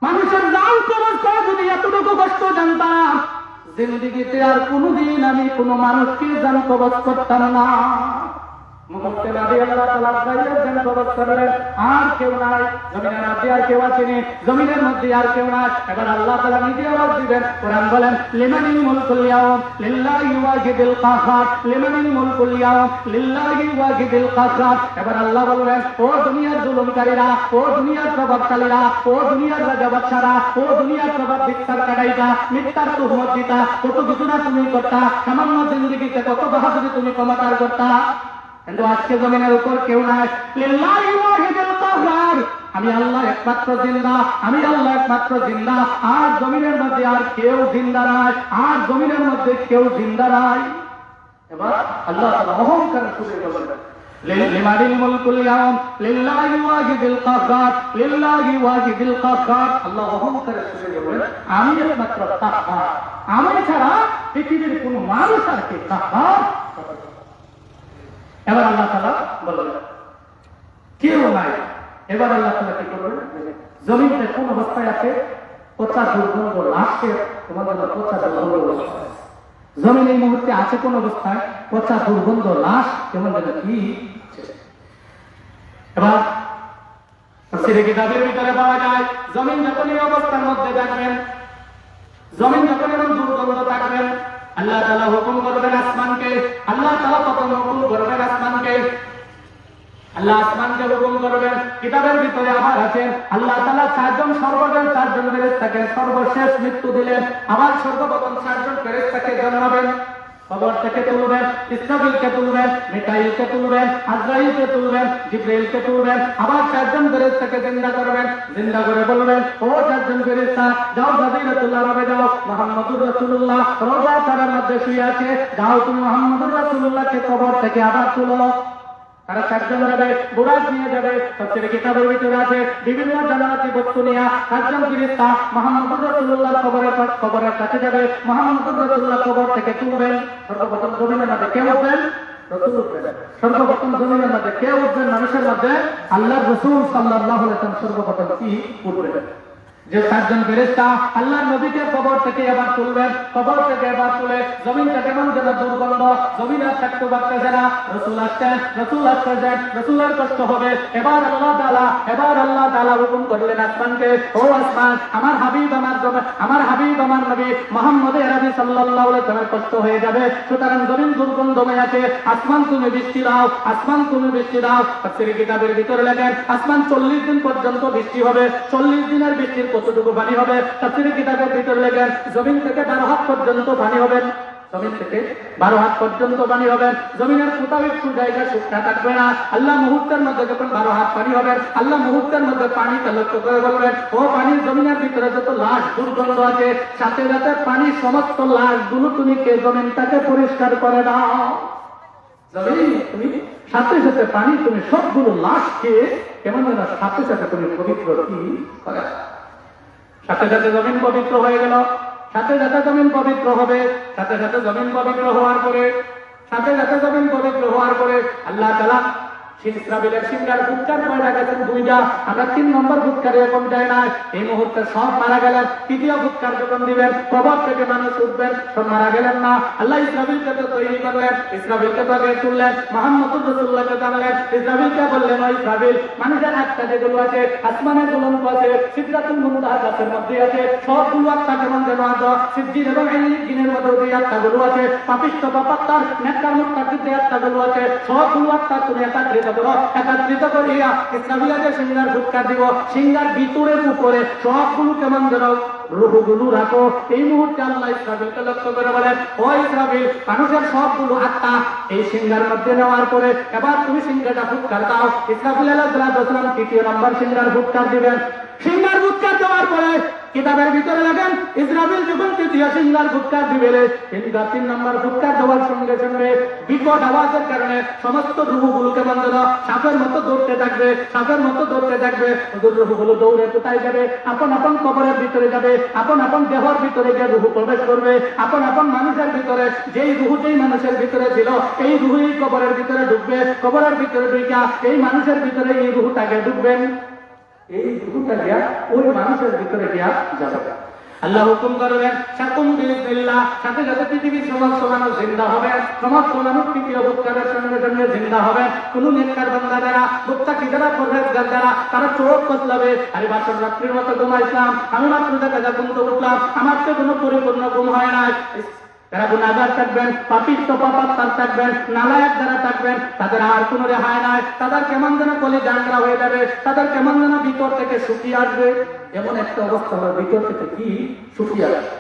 মানুষের জান কবজ করে যদি এতটুকু কষ্ট জানতাম, জিন্দেগিতে আর কোনোদিন আমি কোনো মানুষকে জান কবজ করতাম না। মুহূর্তে নবী আল্লাহ তাআলা আজরাইলের জান কবজ করলেন। আর কেউ নাই, জমিনের মধ্যে আর কেউ আসেনি, জমিনের মধ্যে আর কেউ নাই। এবার আল্লাহ তাআলা নিজে আওয়াজ দিবেন। কোরআন বলেন, লিমানিল মুলকুল ইয়াউম লিল্লাহি ওয়াহিদিল কাহ্হার, লিমানিল মুলকুল ইয়াউম লিল্লাহি ওয়াহিদিল কাহ্হার। এবার আল্লাহ বলবেন, ও দুনিয়ার জুলুমকারীরা, ও দুনিয়ার প্রভাবশালীরা, ও দুনিয়ার রাজা বাদশারা, ও দুনিয়ার প্রভাব ভিক্ষার কাটাইতা, মিথ্যার তুহমত দিতা, কত কিছু না তুমি করতা, সামান্য জিন্দেগিতে কত বাহাদুরি তুমি ক্ষমতার করতা। কিন্তু আজকে জমিনের উপর কেউ নাই। লিল্লাহি ওয়াহিদুল কাহ্হার, আমি আল্লাহ একমাত্র জিন্দা, আমি আল্লাহ একমাত্র জিন্দা। আর জমিনের মধ্যে আর কেউ জিন্দা নাই, আর জমিনের মধ্যে কেউ জিন্দা নাই। এবার আল্লাহ তাআলা অহংকার শুরু করলেন, লিমানিল মুলকুল ইয়াউম লিল্লাহি ওয়াহিদুল কাহ্হার, লিল্লাহি ওয়াহিদুল কাহ্হার। আল্লাহ অহংকার শুরু করলেন, আমি একমাত্র কাহ্হার, আমি ছাড়া পৃথিবীর কোনো মানুষ আর কি কাহ্হার। এবার আল্লাহ তাআলা বললেন, কেউ নাই। এবার আল্লাহ তাআলা কি করলেন? জমিনে কোন অবস্থায় আছে? পচা দুর্গন্ধ লাশে, তোমাদের পচা দুর্গন্ধ জমিন এই মুহূর্তে আছে কোন অবস্থায়? পচা দুর্গন্ধ লাশ কেমন যেন কি। এবার তাফসীরে কিতাবের ভিতরে পাওয়া যায়, জমিন যখন এই অবস্থার মধ্যে থাকবেন, জমিন যখন এরকম দুর্গন্ধ থাকবেন, আল্লাহ তাআলা হুকুম করবেন আসমানকে, আল্লাহ তাআলা প্রথম হুকুম করবেন আসমানকে, আল্লাহ আসমানকে হুকুম করবেন। কিতাবের ভিতরে আবার আছেন, আল্লাহ তাআলা 4 জন সর্বজন 4 জন ফেরেশতাকে সর্বশেষ মৃত্যু দিলেন, আবার সর্বপ্রথম 4 জন ফেরেশতাকে জন্মাবেন, কবর থেকে তুলবেন, ইসরাফিলকে তুলবেন, মিকাইলকে তুলবেন, আজরাইলকে তুলবেন, জিবরাইলকে তুলবেন, আবার 4 জন ফেরেশতাকে জিন্দা করবেন। জিন্দা করে বলবেন, ও 4 জন ফেরেশতা, যাও জাজিরাতুল আরবে যাও, মুহাম্মদুর রাসূলুল্লাহ রওজা তার মধ্যে শুয়ে আছে, যাও তুমি মুহাম্মদুর রাসূলুল্লাহকে কবর থেকে আবার তুলো। তারা 4 জন যাবে, বুরাক নিয়ে যাবে। তাফসীরে কিতাবের ভিতরে আছে, বিভিন্ন জান্নাতি বস্তু নিয়ে 4 জন ফেরেশতা মুহাম্মদুর রাসূলুল্লাহর কবরের কাছে যাবে, মুহাম্মদুর রাসূলুল্লাহ কবর থেকে তুলবেন। সর্বপ্রথম জমিনের মধ্যে কে উঠবেন? রাসূল উঠবেন। সর্বপ্রথম জমিনের মধ্যে কে উঠবেন? মানুষের মধ্যে আল্লাহর রাসূল সাল্লাল্লাহু আলাইহি ওয়াসাল্লাম সর্বপ্রথম কি উঠবেন? যে 4 জন ফেরেশতা আল্লাহর নবীকে কবর থেকে এবার তুলবেন, কবর থেকে এবার তুলে জমিনটা কেমন যেন দুর্গন্ধ, জমিন আর থাকতে পারতেছে না। রাসূল আসছেন, রাসূল আসছেন, রাসূলের কষ্ট হবে। এবার আল্লাহ তাআলা হুকুম করলেন আসমানকে, ও আসমান, আমার হাবিব আমার নবী মুহাম্মদ আরবি সাল্লাল্লাহু আলাইহি ওয়াসাল্লামের কষ্ট হয়ে যাবে, সুতরাং জমিন দুর্গন্ধময় আছে, আসমান তুমি বৃষ্টি দাও, আসমান তুমি বৃষ্টি দাও। তাফসীরে কিতাবের ভিতরে লেখেন, আসমান 40 দিন পর্যন্ত বৃষ্টি হবে। 40 দিনের বৃষ্টির কতটুকু পানি হবে? তাফসীরে কিতাবের ভিতরে লেখেন, জমিন থেকে 12 হাত পর্যন্ত পানি হবে। জমিন থেকে 12 হাত পর্যন্ত পানি হবে। জমিনের কোথাও একটু জায়গা শুকনা থাকবে না। আল্লাহ মুহূর্তের মধ্যে যখন 12 হাত পানি হবে, আল্লাহ মুহূর্তের মধ্যে পানিকে লক্ষ্য করে বলবেন, ও পানির জমিনের ভিতরে যত লাশ দুর্গন্ধ আছে, সাথে সাথে পানির সমস্ত লাশগুলো তুমি কে জমিনটাকে পরিষ্কার করে দাও। জমিন তুমি সাথে সাথে পানি তুমি সবগুলো লাশ খেয়ে কেমন যেন সাথে সাথে তুমি পবিত্র কি করে। সাথে সাথে জমিন পবিত্র হয়ে গেল, সাথে সাথে জমিন পবিত্র হবে, সাথে সাথে জমিন পবিত্র হওয়ার পরে, সাথে সাথে জমিন পবিত্র হওয়ার পরে আল্লাহ তাআলা ইসরাফিলের সিংহার ফুৎকার কয়টা গেছেন? 2টা। আমরা 3 নম্বর ফুৎকারে এখন যাই না। এই মুহূর্তে সব মারা গেলেন। 3য় ফুৎকার যখন দিবেন, কবর থেকে মানুষ উঠবেন, সব মারা গেলেন না। আল্লাহ ইসরাফিলকে তো তৈরি করলেন, ইসরাফিলকে তো আগে তুললেন, মুহাম্মদুর রাসূলুল্লাহকে জানলেন। ইসরাফিলকে বললেন, ও ইসরাফিল, মানুষের আত্মা যেগুলো আছে, আসমানের দুলন্ত আছে, সিদরাতুল মুনতাহা গাছের মধ্যে আছে, সবগুলো আত্মা কেমন যেন আছে, সিদ্দিক এবং ইল্লিয়িনের মধ্যে যে আত্মাগুলো আছে, পাপিষ্ঠ পাপাত্মার নেককার মুত্তাকির যে আত্মাগুলো আছে, সবগুলো আত্মা তুমি একত্রিত করিয়া ইসরাফিলকে সিংহার ফুৎকার দিব। সিংহার ভিতরের উপরে সবগুলো কেমন যেন রূহগুলো রাখো। এই মুহূর্তে আল্লাহ ইসরাফিলকে লক্ষ্য করে বলেন, ও ইসরাফিল, মানুষের সবগুলো আত্মা এই সিংহার মধ্যে নেওয়ার পরে এবার তুমি সিংহাটা ফুৎকার দাও। ইসরাফিল আলাইহিস সালাম 3য় নম্বর সিংহার ফুৎকার দিবেন। সিংহার ফুৎকার দেওয়ার পরে কিতাবের ভিতরে লেখেন, ইসরাফিল যখন 3য় সিংহার ফুৎকার দিবে, 3 নম্বর ফুৎকার দেওয়ার সঙ্গে সঙ্গে বিকট আওয়াজের কারণে সমস্ত রূহগুলো কেমন যেন সাপের মতো দৌড়তে থাকবে, সাপের মতো দৌড়তে থাকবে। রূহগুলো দৌড়ে কোথায় যাবে? আপন আপন কবরের ভিতরে যাবে, আপন আপন দেহর ভিতরে গিয়ে রূহ প্রবেশ করবে। আপন আপন মানুষের ভিতরে যেই রূহ যেই মানুষের ভিতরে ছিল, এই রূহই কবরের ভিতরে ঢুকবে। কবরের ভিতরে ঢুকা এই মানুষের ভিতরে এই রূহটাকে ঢুকবেন, এই রূহটা গিয়া ওই মানুষের ভিতরে গিয়া যাবে। আল্লাহ হুকুম করবেন, সাকুম বিল্লাহ, সাথে সাথে পৃথিবীর সমস্ত মানুষ জিন্দা হবে, সমস্ত মানুষ 3য় ফুৎকারের সঙ্গে সঙ্গে জিন্দা হবে। কোন নেককার বান্দা যারা, মুত্তাকি যারা, পরহেজগার যারা, তারা চোখ বদলাবে, আরে বাসর রাত্রির মতো ঘুমাইছিলাম, আমি মাত্র দেখা ঘুমতে উঠলাম, আমার তো কোনো পরিপূর্ণ ঘুম হয় নাই। যারা গুনাহগার থাকবেন, পাপিষ্ঠ পাপাত্মার থাকবেন, নালায়েক যারা থাকবেন, তাদের আর কোনো রেহাই নাই। তাদের কেমন যেন কলি জানরা হয়ে যাবে, তাদের কেমন যেন ভিতর থেকে শুকিয়ে আসবে। এমন একটা অবস্থা হবে, ভিতর থেকে কি শুকিয়ে আসবে।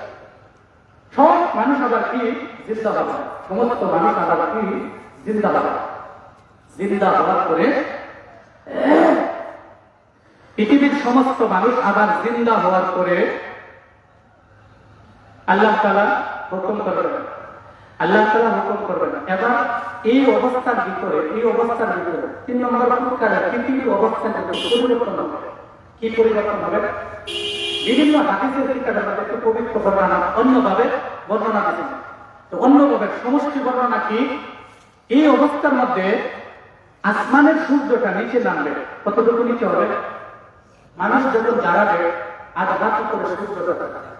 সব মানুষ আবার কি জিন্দা হবে, সমস্ত মানুষ আবার কি জিন্দা হবে। জিন্দা হওয়ার পরে পৃথিবীর সমস্ত মানুষ আবার জিন্দা হওয়ার পরে আল্লাহ তাআলা হুকুম করবেন, আল্লাহ তাআলা হুকুম করবেন। এবার এই অবস্থার ভিতরে 3 নম্বর ফুৎকারে পৃথিবীর অবস্থান পরিবর্তন হবে। কি পরিবর্তন হবে? বিভিন্ন হাদিসের কিতাবের মধ্যে একটু পবিত্র বর্ণনা অন্যভাবে বর্ণনা দিয়েছেন। তো অন্যভাবে সমষ্টি বর্ণনা কি? এই অবস্থার মধ্যে আসমানের সূর্যটা নিচে নামবে। কতটুকু নিচে হবে? মানুষ যখন দাঁড়াবে, আঘাত করে সূর্যটা থাকবে,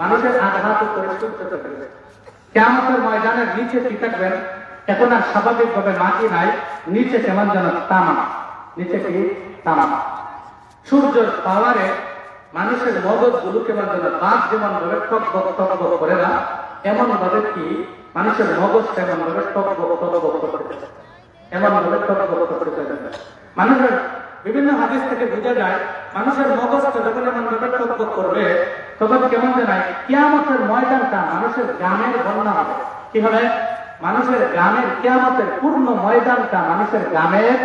মানুষের আঘাত করে সূর্যটা থাকবে। কিয়ামতের ময়দানের নিচে কি থাকবেন? এখন আর স্বাভাবিকভাবে মাটি নাই, নিচে কেমন যেন তামা, নিচে কি তামা। সূর্যের পাওয়ারে মানুষের মগজগুলো কেমন যেন বাঘ যেমন ভাবে টকবক টকবক করে না, এমন ভাবে কি মানুষের মগজ কেমন ভাবে টকবক টকবক করতে, এমন ভাবে টকবক করতে। মানুষের বিভিন্ন হাদিস থেকে বোঝা যায়, মানুষের মগজটা যখন এমন ভাবে টকবক করবে, তখন কেমন জানায় কিয়ামতের ময়দানটা মানুষের গানের বন্যা হবে। কি হবে? মানুষের গানের, কিয়ামতের পূর্ণ ময়দানটা মানুষের গানের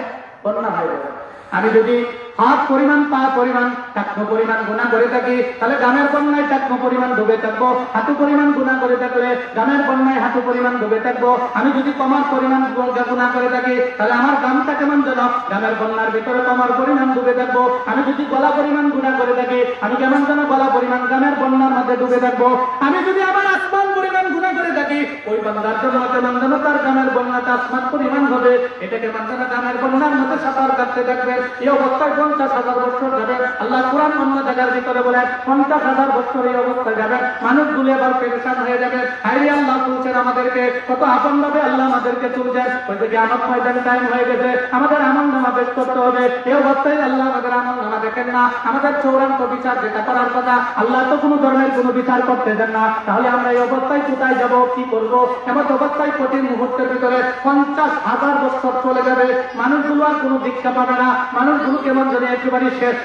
বন্যা হয়ে যাবে। আমি যদি হাত পরিমাণ, পা পরিমাণ, টাকনো পরিমাণ গুণা করে থাকি, তাহলে গানের বন্যায় টাকনো পরিমাণ ডুবে থাকবো। হাঁটু পরিমাণ গুণা করে থাকলে গানের বন্যায় হাঁটু পরিমাণ ডুবে থাকবো। আমি যদি কমার পরিমাণ গুণা করে থাকি, তাহলে আমার গামটা কেমন যেন গানের বন্যার ভিতরে কমার পরিমাণ ডুবে থাকবো। আমি যদি গলা পরিমাণ গুণা করে থাকি, আমি কেমন যেন গলা পরিমাণ গানের বন্যার মধ্যে ডুবে থাকবো। আমি যদি আমার আসমান পরিমাণ গুণা করে থাকি, ওই বান্দার জন্য কেমন যেন তার গানের বন্যাটা আসমান পরিমাণ হবে। এটা কেমন যেন গানের বন্যার মধ্যে সাঁতার কাটতে থাকবে। এই অবস্থায় 50,000 বছর যাবে। আল্লাহ কুরআন অন্য জায়গার ভিতরে বলেন 50,000 বছর এই অবস্থায় যাবে। মানুষগুলো এবার পেরেশান হয়ে যাবে। হায়রে আল্লাহ তুলছেন আমাদেরকে, কত আপন ভাবে আল্লাহ আমাদেরকে তুলছেন। ওই যে কিয়ামত ময়দান টাইম হয়ে গেছে, আমাদের আমলনামা পেশ করতে হবে। এই অবস্থায় আল্লাহ আমাদের আমলনামা দেখেন না। আমাদের চূড়ান্ত বিচার যেটা করার কথা, আল্লাহ তো কোনো ধরনের কোনো বিচার করতে দেন না। তাহলে আমরা এই অবস্থায় কোথায় যাব, কি করবো? এমন অবস্থায় কঠিন মুহূর্তের ভিতরে 50,000 বছর চলে যাবে। মানুষগুলো আর কোনো দীক্ষা পাবে না। মানুষগুলো কেমন জানি একেবারে শেষ,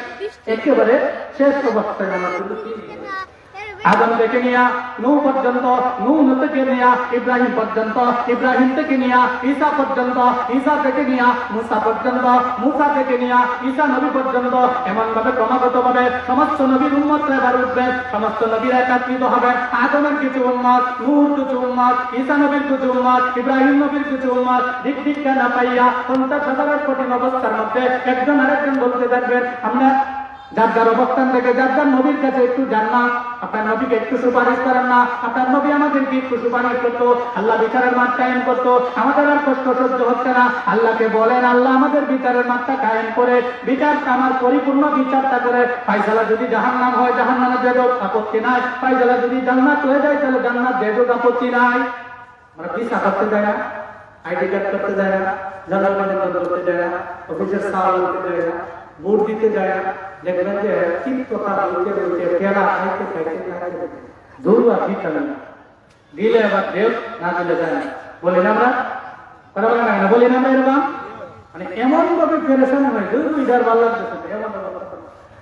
একেবারে শেষ অবস্থায় মানুষগুলো আদম থেকে নিয়া নূহ পর্যন্ত, নূহ থেকে নিয়া ইব্রাহিম পর্যন্ত, ইব্রাহিম থেকে নিয়া ঈসা পর্যন্ত, ঈসা থেকে নিয়া মুসা পর্যন্ত, মুসা থেকে নিয়া ঈসা নবী পর্যন্ত, এমন ভাবে ক্রমাগতভাবে সমস্ত নবীর উম্মতরা এবার উঠবেন, সমস্ত নবীরা একত্রিত হবে। আদমের কিছু উম্মত, নূহর কিছু উম্মত, ঈসা নবীর কিছু উম্মত, ইব্রাহিম নবীর কিছু উম্মত, দিক দিকটা না পাইয়া 50,000 কঠিন অবস্থার মধ্যে একজন আরেকজন বলতে থাকবেন, আমরা যার যার অবস্থান থেকে যার যার নবীর কাছে একটু যান না, আপনার নবীকে একটু সুপারিশ করেন না, আপনার নবী আমাদেরকে একটু সুপারিশ করতো, আল্লাহ বিচারের মাঠ কায়েম করতো, আমাদের আর কষ্ট সহ্য হচ্ছে না, আল্লাহকে বলেন আল্লাহ আমাদের বিচারের মাঠটা কায়েম করে বিচারটা আমার পরিপূর্ণ বিচারটা করে, ফায়সালা যদি জাহান্নাম হয় জাহান্নামে যেত আপত্তি নাই, ফায়সালা যদি জান্নাত হয়ে যায় তাহলে জান্নাত যেত আপত্তি নাই। আমরা ভিসা করতে যায় না, আইডি কার্ড করতে যায় না, জনগণের করতে যায় না, অফিসের সাল করতে যায় না, ভোট দিতে যায় না, দেখবেন যে ঠিক কথা বলতে বলতে পেয়ারা খাইতে খাইতে দৌড় আর দিতে না, দিলে আবার দেব, না দিলে যায় না, বলি না আমরা, কথা বলে না, বলি না আমরা এরকম, মানে এমন ভাবে পেরেশান হয় দৌড় ইধার ভালো লাগতেছে, এমন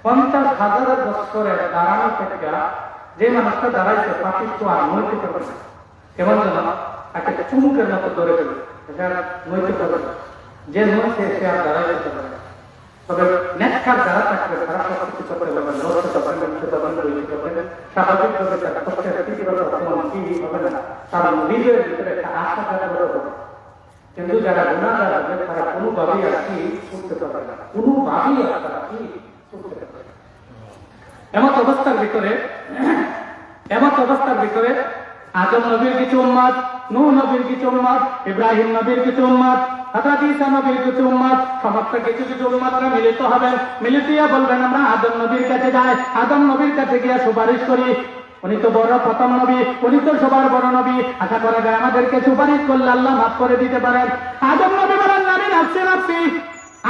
50,000 বছরের দাঁড়ানো থেকে যে মানুষটা দাঁড়াইছে পাপিত্ব আর নৈতিক করবে, কেমন যেন তাকে চুমুকের মতো ধরে ফেলবে, এটা নৈতিক করবে, যে নয় সে আর দাঁড়াইতে পারে। তবে নেককার যারা থাকবে তারা সবকিছু করতে পারবেন, লক্ষ্য করবেন, মুক্ত করবেন, করবেন, স্বাভাবিকভাবে তার কষ্টের তীব্রতা অপমান কি হবে না, তার নিজের ভিতরে একটা আশা জায়গা হবে। কিন্তু যারা গুণাগার হবে তারা কোনোভাবেই আর কি করতে পারবে না, কোনোভাবেই আর তারা কি করতে পারবে না। এমত অবস্থার ভিতরে আদম নবীর কিছু উম্মত, নূহ নবীর কিছু উম্মত, ইব্রাহিম নবীর কিছু উম্মত, হযরত ঈসা নবীর কিছু উম্মত, সমস্ত কিছু কিছু উম্মতরা মিলিত হবেন, মিলিত হয়ে বলবেন আমরা আদম নবীর কাছে যাই, আদম নবীর কাছে গিয়ে সুপারিশ করি, উনি তো বড় প্রথম নবী, উনি তো সবার বড় নবী, আশা করা যায় আমাদেরকে সুপারিশ করলে আল্লাহ মাফ করে দিতে পারেন। আদম নবী বলেন আমি নাফসি,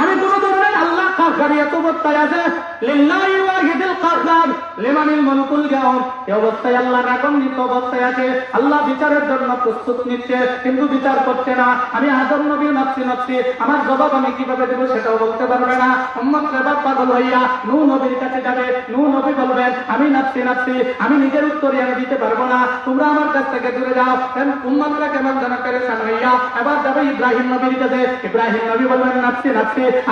আমি কোন ধরনের আল্লাহ কারখারিয়াত অবস্থায় আছে, লিল্লাহি ওয়াহিদুল কাহ্হার লিমানিল মুলকুল ইয়াউম, এই অবস্থায় আল্লাহ রাগান্বিত অবস্থায় আছে, আল্লাহ বিচারের জন্য প্রস্তুত নিচ্ছে কিন্তু বিচার করছে না। আমি আদম নবী নাফসি, আমার জবাব আমি কিভাবে দেব সেটাও বলতে পারবে না। উম্মত এবার পাগল হইয়া নূহ নবীর কাছে যাবে, নূহ নবী বলবেন আমি নাফসি, আমি নিজের উত্তরে আমি দিতে পারবো না, তোমরা আমার কাছ থেকে দূরে যাও। উম্মতরা কেমন যেন পেরেশান হইয়া এবার যাবে ইব্রাহিম নবীর কাছে, ইব্রাহিম নবী বলবেন নাফসি,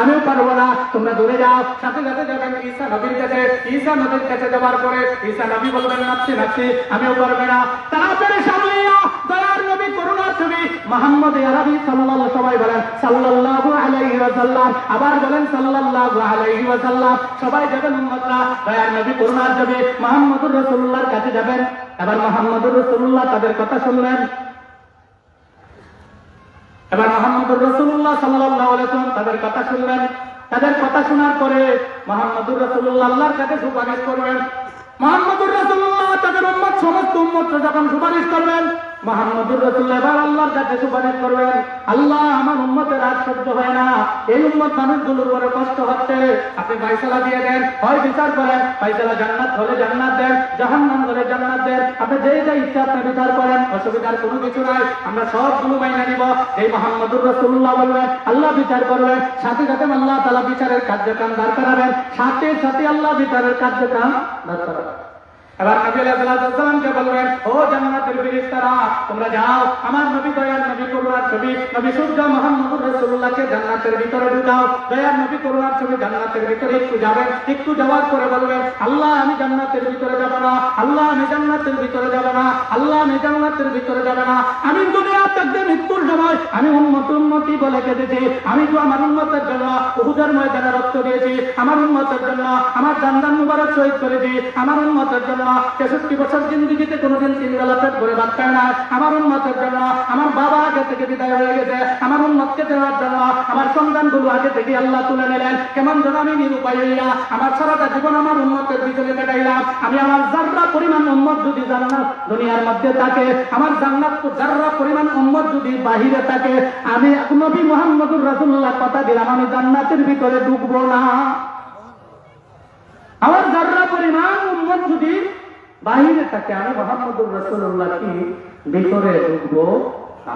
আমিও পারবো না, তোমরা দূরে যাও। সাথে সাথে যাবেন ঈসা নবীর কাছে, ঈসা নবীর কাছে যাওয়ার পরে ঈসা নবী বলবেন নাফসি, আমিও পারবে না। তারা পেরেশান হইয়া দয়ার নবী করুণার ছবি মুহাম্মদ আরবি সাল্লাল্লাহু, সবাই বলেন সাল্লাল্লাহু আলাইহি ওয়াসাল্লাম, আবার বলেন সাল্লাল্লাহু আলাইহি ওয়াসাল্লাম, সবাই যাবেন উম্মতরা দয়ার নবী করুণার ছবি মুহাম্মদুর রাসূলুল্লাহর কাছে যাবেন। এবার মুহাম্মদুর রাসূলুল্লাহ তাদের কথা শুনলেন, এবার মুহাম্মদুর রাসূলুল্লাহ সাল্লাল্লাহু আলাইহি ওয়াসাল্লাম তাদের কথা শুনলেন। তাদের কথা শোনার পরে মুহাম্মদুর রাসূলুল্লাহ আল্লাহর কাছে সুপারিশ করবেন। মুহাম্মদুর রাসূলুল্লাহ তাদের উম্মত সমস্ত উম্মতরা যখন সুপারিশ করবেন, মুহাম্মদুর রাসূলুল্লাহ এবার আল্লাহর কাছে সুপারিশ করবেন, আল্লাহ আমার উম্মতের আর সহ্য হয় না, এই উম্মত মানুষগুলোর উপরে কষ্ট হচ্ছে, আপনি ফয়সালা দিয়ে দেন, হয় বিচার করেন, ফয়সালা জান্নাত হলে জান্নাত দেন, জাহান্নাম হলে জান্নাত দেন, আপনি যে ইচ্ছা আপনি বিচার করেন, অসুবিধার কোনো কিছু নাই, আমরা সবগুলো মাইনা নিব। এই মুহাম্মদুর রাসূলুল্লাহ বলবেন, আল্লাহ বিচার করবেন, সাথে সাথে আল্লাহ তাআলা বিচারের কার্যক্রম দাঁড় করাবেন, সাথে সাথে আল্লাহ বিচারের কার্যক্রম দাঁড় করাবেন। এবার নবী আলাইহিস সালামকে বলবেন, ও জান্নাতের ফেরেশতারা তোমরা যাও, আমার নবী দয়ার নবী করুণার ছবি নবী সূর্য মুহাম্মদুর রাসূলুল্লাহকে জান্নাতের ভিতরে ঢুকাও, দয়ার নবী করুণার ছবি জান্নাতের ভিতরে একটু যাবেন, একটু যাওয়ার পরে বলবেন, আল্লাহ আমি জান্নাতের ভিতরে যাব না, আল্লাহ আমি জান্নাতের ভিতরে যাব না, আল্লাহ আমি জান্নাতের ভিতরে যাব না, আমি দুনিয়া থেকে মৃত্যুর সময় আমি উম্মতি বলে কেঁদেছি, আমি তো আমার উম্মতের জন্য উহুদের ময়দানে রক্ত দিয়েছি, আমার উম্মতের জন্য আমার জান্নাত মুবারক শহীদ করেছি, আমার উম্মতের জন্য 63 বছর জিন্দেগিতে কোনোদিন 3 বেলা পেট ভরে ভাত খায় না, আমার উম্মতের জন্য আমার বাবা আগে থেকে বিদায় হয়ে গেছে, আমার উম্মতকে দেওয়ার জন্য আমার সন্তানগুলো আগে থেকে আল্লাহ তুলে নিলেন, কেমন যেন আমি নিরুপায় হইয়া আমার সারাটা জীবন আমার উম্মতের পিছনে কাটাইলাম। আমি আমার জাররা পরিমাণ উম্মত যদি জান্নাত দুনিয়ার মধ্যে থাকে, আমার জান্নাত জাররা পরিমাণ উম্মত যদি বাহিরে থাকে, আমি নবী মুহাম্মদুর রাসূলুল্লাহ কথা দিলাম আমি জান্নাতের ভিতরে ঢুকবো না। আমার জাররা পরিমাণ উম্মত যদি বাহিরে থাকে, আমি মুহাম্মদুর রাসূলুল্লাহ কি ভিতরে ঢুকবো না।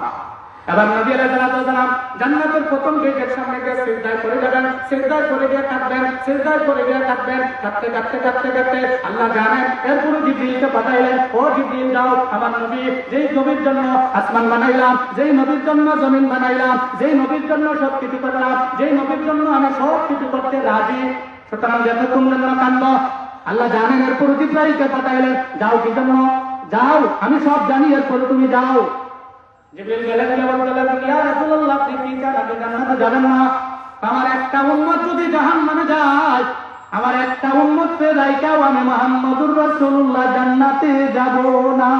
এবার নবী আলাইহিস সালাম জান্নাতের প্রথম গেটের সামনে গিয়ে সিজদায় পড়ে যাবেন, সিজদায় পড়ে গিয়ে কাঁদবেন, সিজদায় পড়ে গিয়ে কাঁদবেন, কাঁদতে কাঁদতে কাঁদতে কাঁদতে আল্লাহ জানেন এরপরে জিবরিলকে পাঠাইলেন, ও জিবরিল যাও আমার নবী যেই নবীর জন্য আসমান বানাইলাম, যেই নবীর জন্য জমিন বানাইলাম, যেই নবীর জন্য সব কিছু করলাম, যেই নবীর জন্য আমি সব কিছু করতে রাজি, সুতরাং যতক্ষণ জন্য কান্দ আল্লাহ জানেন। এরপরে জিবরাইলকে পাঠাইলেন, যাও কি জন্য? যাও আমি সব জানি, এরপরে তুমি যাও। জিবরিল গেলেন, বললেন ইয়া রাসূলুল্লাহ আপনি কি চান? আপনি জান্নাতে যাবেন না? আমার একটা উম্মত যদি জাহান্নামে যায়, আমার একটা উম্মত পে রাইকাও আমি মুহাম্মদুর রাসূলুল্লাহ জান্নাতে যাব না।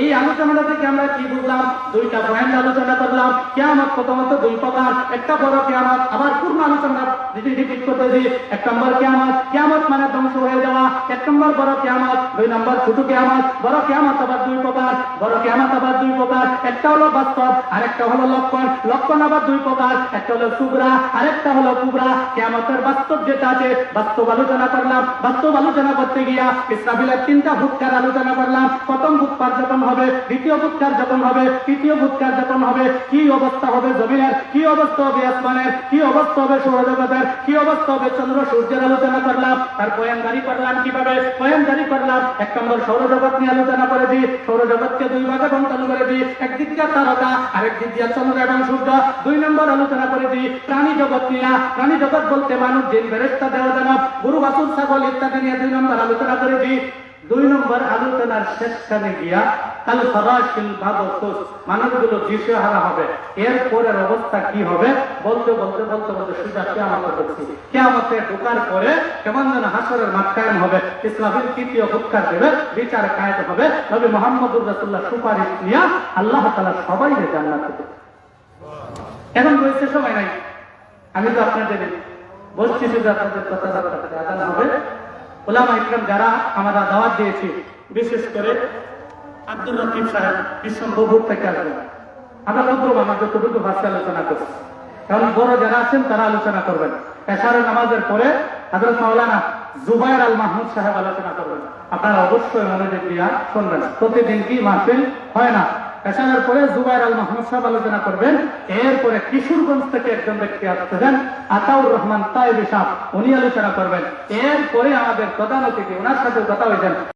এই আলোচনাটা থেকে আমরা কি বুঝলাম? দুইটা পয়েন্ট আলোচনা করলাম। কিয়ামত প্রথমত দুই প্রকার, একটা বড় কিয়ামত, আবার পূর্ণ আলোচনা রিপিট করতেছি। এক নম্বর কিয়ামত, কিয়ামত মানে ধ্বংস হয়ে যাওয়া। এক নম্বর বড় কিয়ামত, দুই নম্বর ছোট কিয়ামত। বড় কিয়ামত আবার দুই প্রকার, বড় কিয়ামত আবার দুই প্রকার। একটা হলো বাস্তব, আরেকটা হলো লক্ষণ। লক্ষণ আবার দুই প্রকার, একটা হলো সুবরা, আরেকটা হলো কুবরা। কিয়ামতের বাস্তব যেটা আছে, বাস্তব আলোচনা করলাম। বাস্তব আলোচনা করতে গিয়া ইসরাফিলের তিনটা ভূতকার আলোচনা করলাম। প্রথম ভূতকার যখন হবে, দ্বিতীয় ভূতকার যখন হবে, তৃতীয় ভূতকার যখন হবে, কি অবস্থা হবে জমিনের, কি অবস্থা হবে আসমানের, কি অবস্থা হবে সৌরজগতের, কি অবস্থা হবে চন্দ্র সূর্যের আলোচনা করলাম। তার পয়েন্টদারি করলাম কিভাবে, পয়েন্টদারি করলাম। এক নম্বর সৌরজগৎ নিয়ে আলোচনা করেছি। সৌরজগৎকে দুই ভাগে বন্টন করেছি, একদিক দিয়ে তারকা, আরেক দিক দিয়ে চন্দ্র এবং সূর্য। দুই নম্বর আলোচনা করেছি প্রাণী জগৎ নিয়ে। প্রাণী জগৎ বলতে মানুষ, জিন, ফেরেশতা, দেবদানব, গরু, বাছুর, ছাগল ইত্যাদি নিয়ে দুই নম্বর আলোচনা করেছি। দুই নম্বর আলোচনার শেষখানে গিয়া কাল ফরাশিল বাদকুস, মানুষগুলো দিশেহারা হবে। এরপরের অবস্থা কি হবে বলতে বলতে বলতে বলতে সুজা কিয়ামত হচ্ছে। কিয়ামতে ঢোকার পরে কেমন যেন হাসরের মাঠ কায়েম হবে, ইসরাফিল তৃতীয় ফুৎকার দেবে, বিচার কায়েম হবে। নবী মুহাম্মদুর রাসূলুল্লাহ সুপারিশ নিয়া আল্লাহ তাআলা সবাইকে জান্নাতে দেবে। এখন রয়েছে সময় নাই, আমি তো আপনাদের বলছি শুধু আপনাদের কথাবার্তা আদান হবে। ওলামা ইকরাম যারা আমরা দাওয়াত দিয়েছি, বিশেষ করে আব্দুর রকিব সাহেব বিশ্বম্ভর থেকে আসবেন। আমরা মধ্যম আমার যতটুকু ভাষা আলোচনা করছি, কারণ বড় যারা আছেন তারা আলোচনা করবেন। এশারের নামাজের পরে হযরত মাওলানা জুবায়ের আল মাহমুদ সাহেব আলোচনা করবেন। আপনারা অবশ্যই মনোযোগ দিয়া শুনবেন। প্রতিদিন কি মাহফিল হয় না। এশারের পরে জুবায়ের আল মাহমুদ সাহেব আলোচনা করবেন। এরপরে কিশোরগঞ্জ থেকে একজন ব্যক্তি আসতেছেন, আতাউর রহমান তায়েবী সাহেব, উনি আলোচনা করবেন। এরপরে আমাদের প্রধান অতিথি, ওনার সাথে কথা হয়েছেন